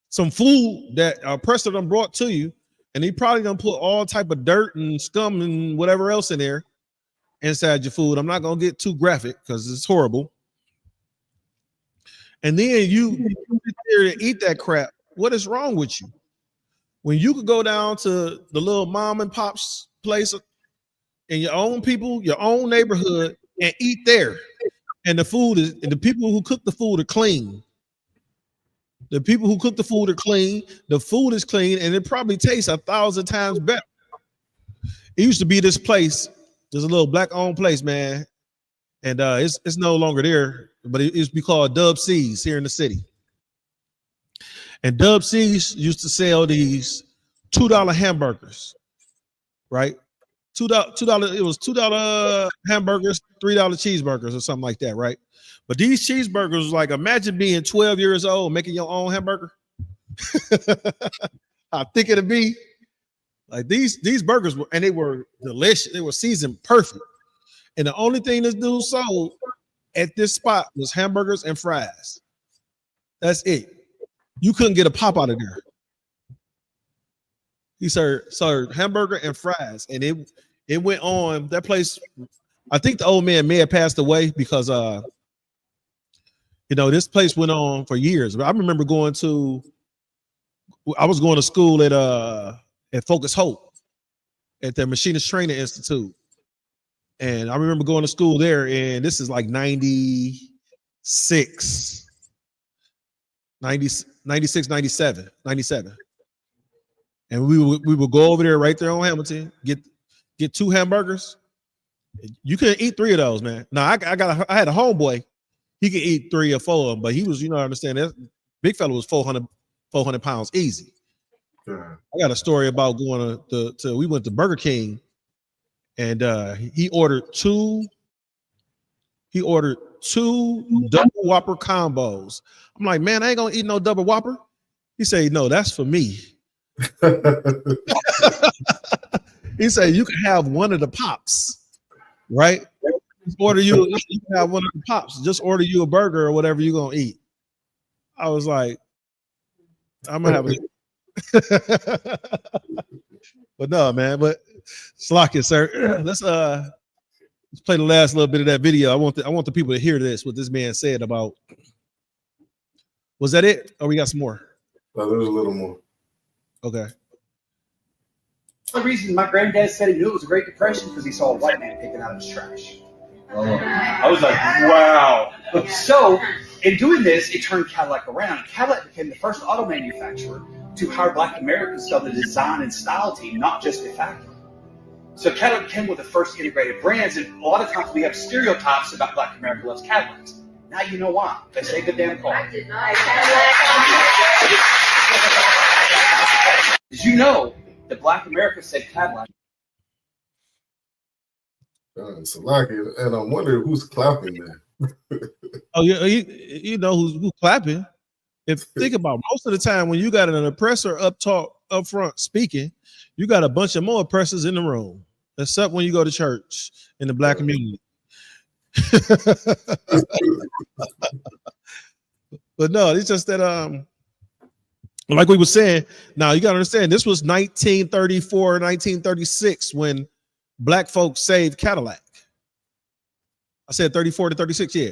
Some food that a oppressor done brought to you, and he probably done put all type of dirt and scum and whatever else in there inside your food. I'm not gonna get too graphic because it's horrible. And then you sit there to eat that crap. What is wrong with you? When you could go down to the little mom and pop's place in your own people, your own neighborhood, and eat there. And the food is, and the people who cook the food are clean. The people who cook the food are clean. The food is clean, and it probably tastes 1,000 times better. It used to be this place. There's a little black-owned place, man, and it's no longer there. But it used to be called Dub C's here in the city. And Dub C's used to sell these $2 hamburgers, right? $2. It was $2 hamburgers, $3 cheeseburgers, or something like that, right? But these cheeseburgers was like, imagine being 12 years old making your own hamburger. How thick it'd be. Like these burgers were, and they were delicious. They were seasoned perfect. And the only thing this dude sold at this spot was hamburgers and fries. That's it. You couldn't get a pop out of there. He served hamburger and fries, and it went on. That place, I think the old man may have passed away because you know, this place went on for years. But I remember I was going to school at Focus Hope at the Machinist Training Institute. And I remember going to school there, and this is like 96, 97. And we would go over there right there on Hamilton, get 2 hamburgers. You couldn't eat 3 of those, man. Now I had a homeboy. He could eat 3 or 4 of them, but he was, you know, understand that big fella was 400 pounds easy. Yeah. I got a story about going to we went to Burger King, and he ordered two double Whopper combos. I'm like, man, I ain't gonna eat no double Whopper. He said, no, that's for me. He said, you can have one of the pops, right? You can have one of the pops. Just order you a burger or whatever you're gonna eat. I was like, I'm gonna have it. But no, man, but Slocky, sir. Let's play the last little bit of that video. I want the people to hear this, what this man said about. Was that it? Or we got some more? No, there's a little more. Okay. The reason my granddad said he knew it was a Great Depression because he saw a white man picking out his trash. I was like, wow. So, in doing this, it turned Cadillac around. Cadillac became the first auto manufacturer to hire Black Americans on the design and style team, not just a factory. So Cadillac came with the first integrated brands, and a lot of times we have stereotypes about Black America loves Cadillacs. Now you know why. They say good damn car. Did you know that Black America said Cadillac? It's a lot, and I'm wondering who's clapping there. Oh, yeah, you know who's clapping. If think about it, most of the time when you got an oppressor up front speaking, you got a bunch of more oppressors in the room. Except when you go to church in the Black community. But no, it's just that like we were saying, now you gotta understand this was 1934, 1936 when Black folks saved Cadillac. I said 34 to 36, yeah.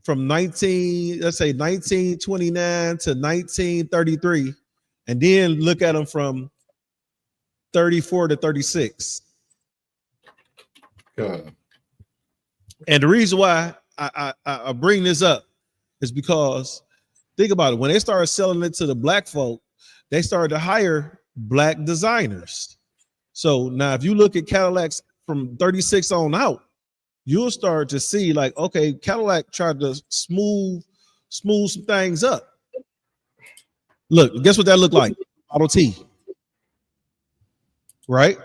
from 1929 to 1933, and then look at them from 34 to 36. God. And the reason why I bring this up is because think about it. When they started selling it to the black folk, they started to hire black designers. So now if you look at Cadillacs from 36 on out, you'll start to see like, okay, Cadillac tried to smooth some things up. Look, guess what that looked like? Model T. Right?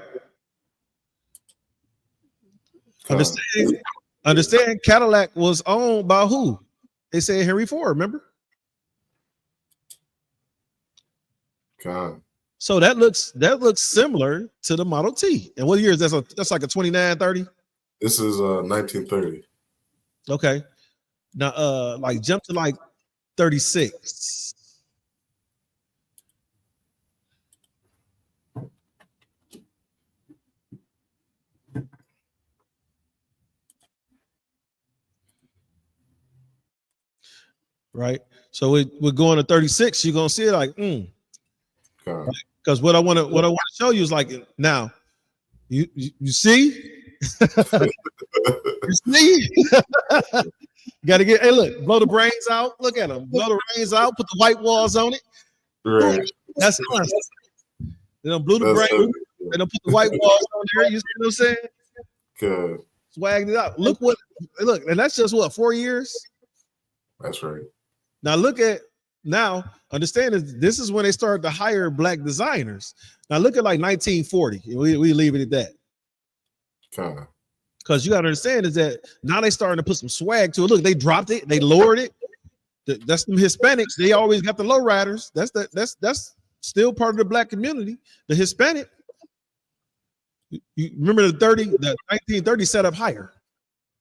Understand Cadillac was owned by who? They said Henry Ford, remember? God. So that looks similar to the Model T. And what year is that? That's like a 29, 30? This is 1930. Okay. Now like jump to like 36. Right. So we're going to 36. You're gonna see it like because what I want to show you is like now you see you see you got to get, hey, look, blow the brains out. Look at them, blow the brains out, put the white walls on it. Right. That's us. They don't blew the brains, they don't put the white walls on there. You see what I'm saying? Good. Swagged it out. Look, and that's just what, 4 years? That's right. Now understand this is when they started to hire black designers. Now look at like 1940. We leave it at that. Okay. Because you got to understand is that now they starting to put some swag to it. Look, they dropped it, they lowered it. That's them Hispanics. They always got the low riders. That's still part of the black community. The Hispanic. You remember the 1930 set up higher,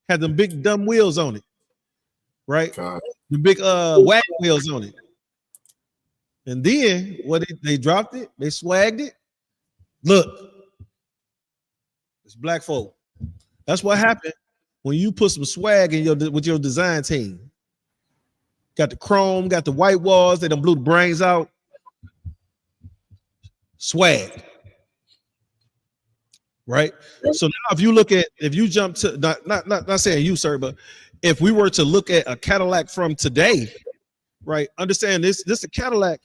had them big dumb wheels on it, right? God. The big wagon wheels on it. And then they dropped it, they swagged it. Look, it's black folk. That's what happened when you put some swag in with your design team. Got the chrome, got the white walls, they done blew the brains out. Swag. Right? So now if you jump to not saying you, sir, but if we were to look at a Cadillac from today, right? Understand this a Cadillac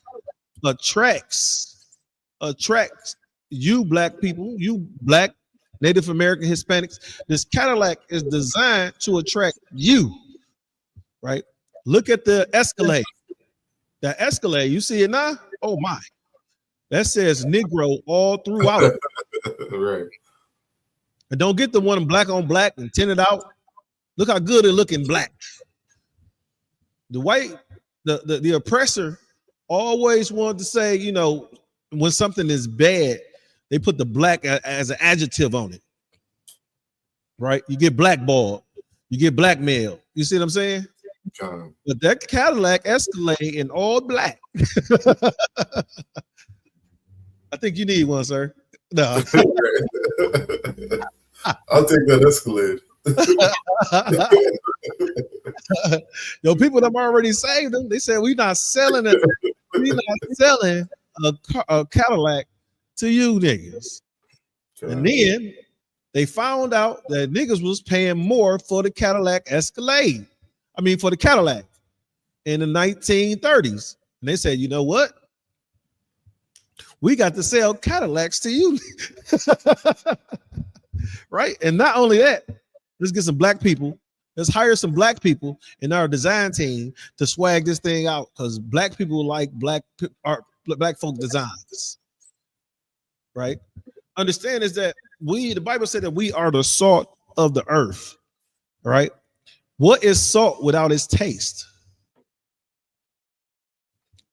attracts you black people, you black Native American Hispanics. This Cadillac is designed to attract you, right? Look at the Escalade. That Escalade, you see it now? Oh my. That says Negro all throughout. Right. And don't get the one black on black and tinted out. Look how good it look in black. The white, the oppressor always wanted to say, you know, when something is bad, they put the black as an adjective on it. Right? You get blackballed, you get blackmailed. You see what I'm saying? But that Cadillac Escalade in all black. I think you need one, sir. No. I'll take that Escalade. Yo, people that already saved them. They said we're not selling it. We're not selling a Cadillac to you niggas. Okay. And then they found out that niggas was paying more for the Cadillac Escalade. I mean, for the Cadillac in the 1930s. And they said, you know what? We got to sell Cadillacs to you. Right? And not only that, let's get some black people. Let's hire some black people in our design team to swag this thing out, because black people like black folk designs. Right? Understand is that the Bible said that we are the salt of the earth. Right? What is salt without its taste?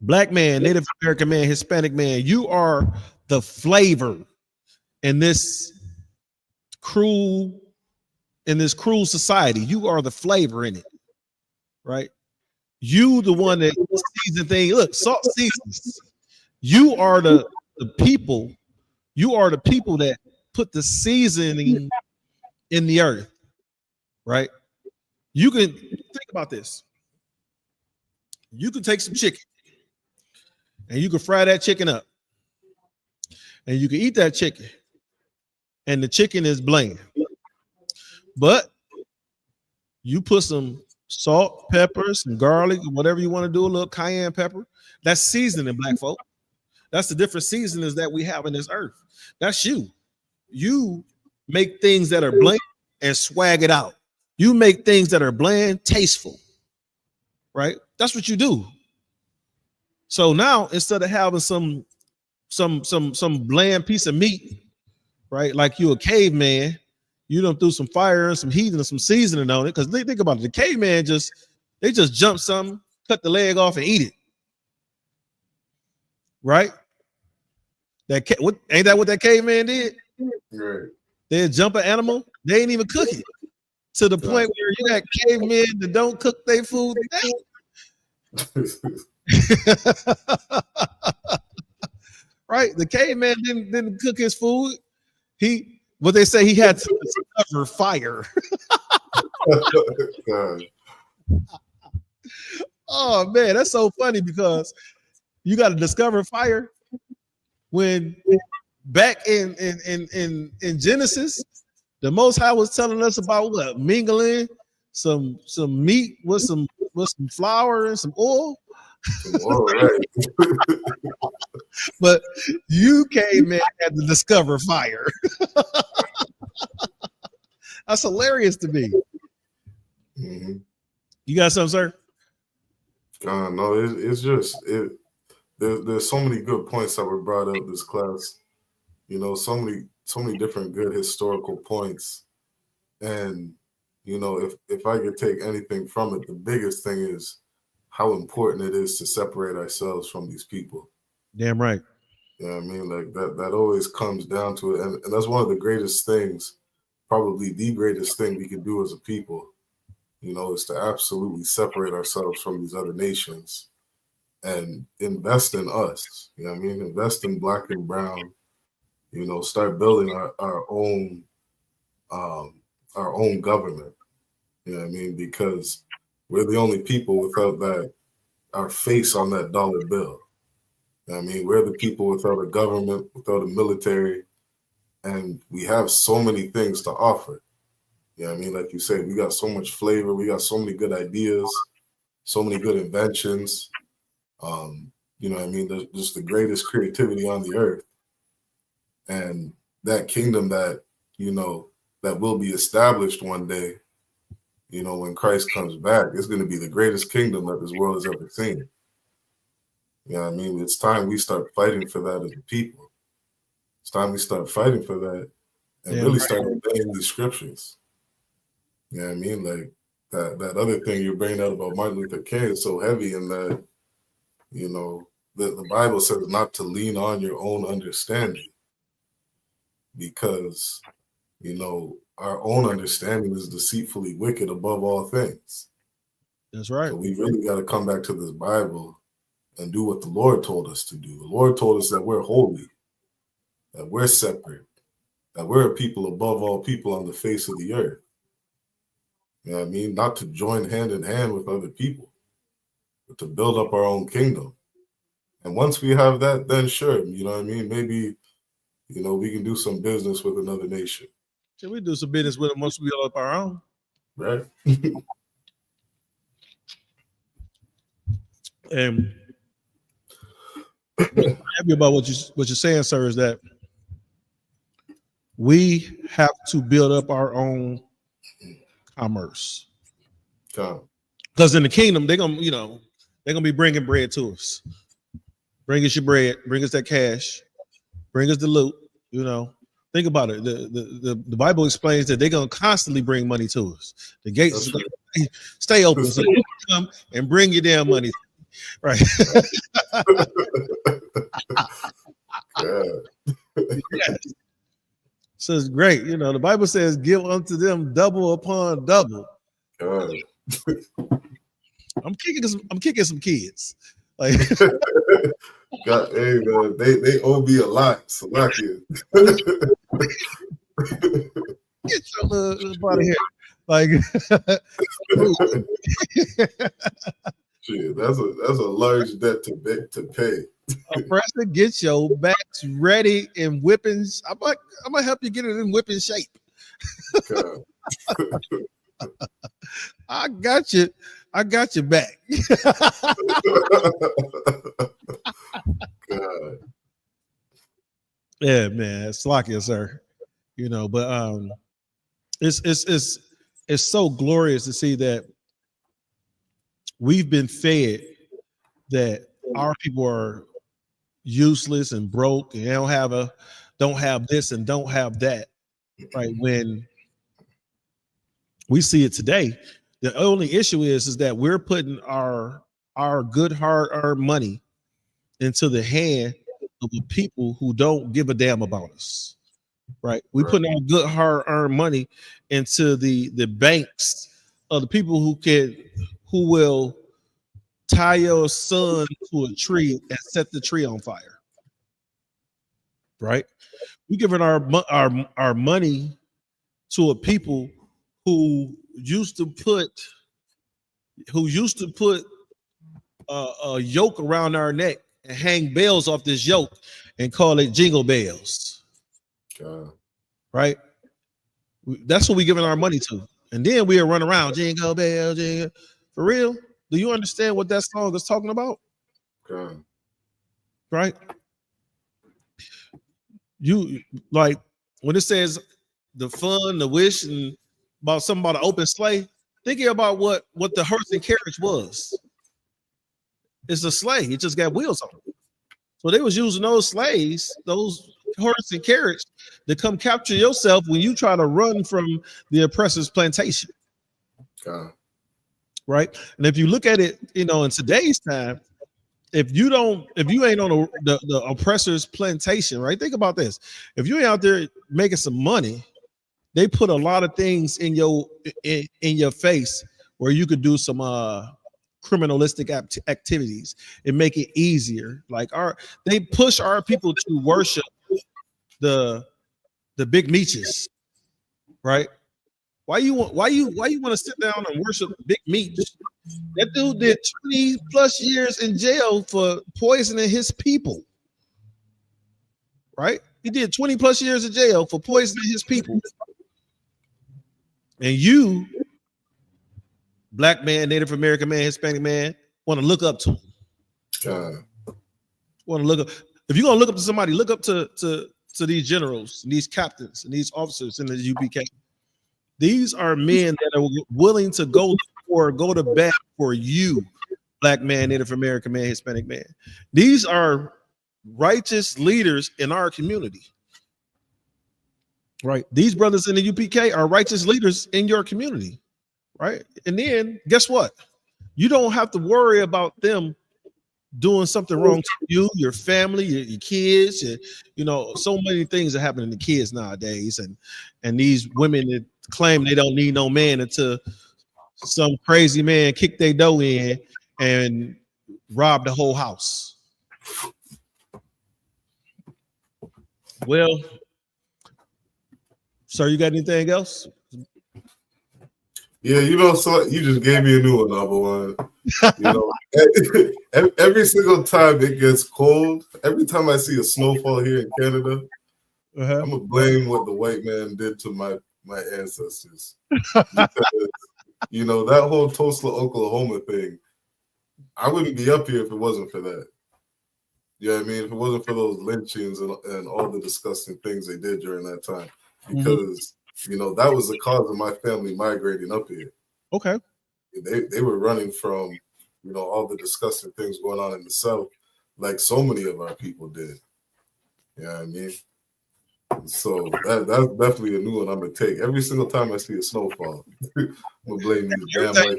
Black man, Native American man, Hispanic man, you are the flavor in this cruel society. You are the flavor in it, right? You the one that season thing. Look, salt seasons. You are the people. You are the people that put the seasoning in the earth, right? You can think about this. You can take some chicken and you can fry that chicken up. And you can eat that chicken. And the chicken is bland. But you put some salt, pepper, some garlic, whatever you want to do, a little cayenne pepper. That's seasoning, black folk. That's the different seasonings that we have in this earth. That's you. You make things that are bland and swag it out. You make things that are bland tasteful, right? That's what you do. So now instead of having some bland piece of meat, right? Like you a caveman, you done threw some fire and some heat and some seasoning on it. Because think about it, the caveman just jump something, cut the leg off and eat it. Right? Ain't that what that caveman did? Right. They jump an animal, they ain't even cook it. To the point where you got cavemen that don't cook their food. Right? The caveman didn't cook his food. What they say, he had to discover fire. Oh man, that's so funny because you got to discover fire when back in Genesis, the Most High was telling us about what? Mingling some meat with some flour and some oil. Right. But you caveman had to discover fire. That's hilarious to me. Mm-hmm. You got something, sir? No, it's just there's so many good points that were brought up this class. You know, so many different good historical points. And, you know, if I could take anything from it, the biggest thing is how important it is to separate ourselves from these people. Damn right. Yeah, I mean, like that always comes down to it. And that's one of the greatest things, probably the greatest thing we can do as a people, you know, is to absolutely separate ourselves from these other nations and invest in us. You know what I mean? Invest in black and brown, you know, start building our own government. You know what I mean? Because we're the only people without our face on that dollar bill. You know what I mean? We're the people without a government, without a military, and we have so many things to offer. You know what I mean? Like you said, we got so much flavor, we got so many good ideas, so many good inventions. You know what I mean? There's just the greatest creativity on the earth. And that kingdom that, you know, that will be established one day, you know, when Christ comes back, it's going to be the greatest kingdom that this world has ever seen. You know what I mean? It's time we start fighting for that as a people. It's time we start fighting for that and really start obeying these scriptures. You know what I mean? Like that other thing you're bringing out about Martin Luther King is so heavy in that, you know, the Bible says not to lean on your own understanding because, you know, our own understanding is deceitfully wicked above all things. That's right. So we really got to come back to this Bible and do what the Lord told us to do. The Lord told us that we're holy, that we're separate, that we're a people above all people on the face of the earth. You know what I mean? Not to join hand in hand with other people, but to build up our own kingdom. And once we have that, then sure, you know what I mean? Maybe, you know, we can do some business with another nation. Should we do some business with them once we build up our own? Right. And what's happy about what you're saying, sir, is that we have to build up our own commerce. Because in the kingdom, they're gonna be bringing bread to us. Bring us your bread, bring us that cash, bring us the loot. You know, think about it. The Bible explains that they're gonna constantly bring money to us. The gates stay open, so you come and bring your damn money. Right. Yes. So it's great. You know, the Bible says, "Give unto them double upon double." I'm kicking some kids. Like, God, hey man, they owe me a lot. So lucky. Get your little out of here. Like, shit, that's a large debt to pay. Oppressor, get your backs ready and whippings. I'm gonna help you get it in whipping shape. I got you. I got your back. God. Yeah, man, it's lucky, sir. You know, but it's so glorious to see that we've been fed that our people are useless and broke and they don't have this and don't have that. Right. When we see it today, the only issue is that we're putting our good hard-earned money into the hand of the people who don't give a damn about us. Right. We putting our good hard-earned money into the banks of the people who will tie your son to a tree and set the tree on fire. Right? We giving our money to a people who used to put a yoke around our neck and hang bells off this yoke and call it jingle bells. Right? That's what we giving our money to. And then we'll run around jingle bell, jingle. For real? Do you understand what that song is talking about? Right? You like when it says the fun, the wish, and about something about an open sleigh, thinking about what the horse and carriage was. It's a sleigh, it just got wheels on it. So they was using those sleighs, those horse and carriage, to come capture yourself when you try to run from the oppressor's plantation. Right? And if you look at it, you know, in today's time, if you ain't on the oppressor's plantation, right? Think about this. If you ain't out there making some money, they put a lot of things in your face where you could do some criminalistic activities and make it easier. Like they push our people to worship the big meaches, right? Why you want to sit down and worship Big Meech? That dude did 20 plus years in jail for poisoning his people. Right? He did 20 plus years in jail for poisoning his people. And you, black man, Native American man, Hispanic man, want to look up to him. Want to look up. If you're gonna look up to somebody, look up to these generals, and these captains, and these officers in the UPK. These are men that are willing to go to bat for you, black man, Native American man, Hispanic man. These are righteous leaders in our community. Right? These brothers in the UPK are righteous leaders in your community. Right? And then guess what? You don't have to worry about them doing something wrong to you, your family, your kids, you know, so many things are happening to kids nowadays, and these women that claim they don't need no man until some crazy man kick their dough in and rob the whole house. Well, sir, you got anything else? Yeah, you know, so you just gave me a new one, number one. You know, every single time it gets cold, every time I see a snowfall here in Canada, I'm gonna blame what the white man did to my ancestors. Because, you know, that whole Tulsa, Oklahoma thing, I wouldn't be up here if it wasn't for that. You know what I mean? If it wasn't for those lynchings and all the disgusting things they did during that time. Because you know, that was the cause of my family migrating up here. Okay. They were running from, you know, all the disgusting things going on in the South, like so many of our people did. You know what I mean? So that's definitely a new one I'm gonna take. Every single time I see a snowfall, I'm gonna blame these damn white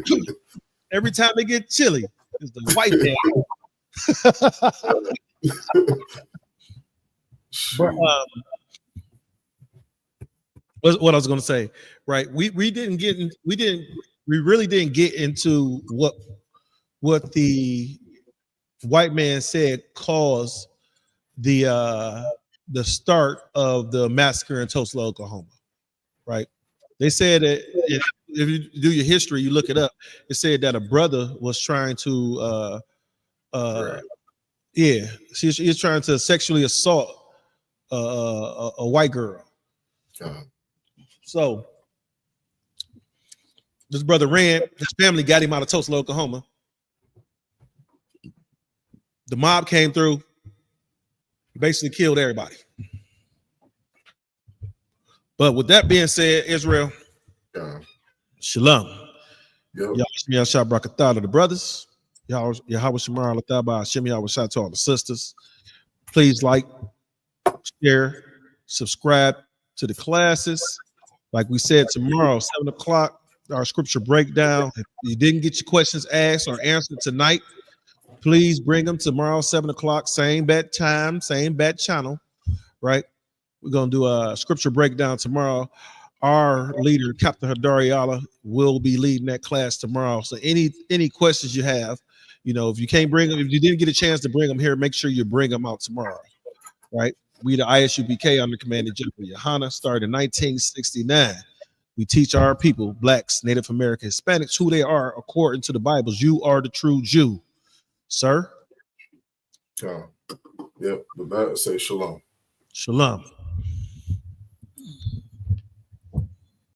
people. Every time it get chilly, it's the white man. But, what I was going to say, right? We really didn't get into what the white man said caused the the start of the massacre in Tulsa, Oklahoma, right? They said that if you do your history, you look it up, it said that a brother was trying to he's trying to sexually assault a white girl. So this brother ran, his family got him out of Tulsa, Oklahoma. The mob came through, basically killed everybody. But with that being said, Israel, shalom. Y'all shot Brakatah to the brothers. Yahweh Shamar Lataba Hashem Yahweh Shah to all the sisters. Please like, share, subscribe to the classes. Like we said, tomorrow, 7 o'clock, our scripture breakdown. If you didn't get your questions asked or answered tonight, please bring them tomorrow, 7 o'clock, same bat time, same bat channel, right? We're going to do a scripture breakdown tomorrow. Our leader, Captain Hadariala, will be leading that class tomorrow. So any questions you have, if you can't bring them, if you didn't get a chance to bring them here, make sure you bring them out tomorrow, right? We, the ISUBK, under command of General Yohana, started in 1969. We teach our people, blacks, Native Americans, Hispanics, who they are according to the Bibles. You are the true Jew, sir. Yep. With that, say shalom. Shalom.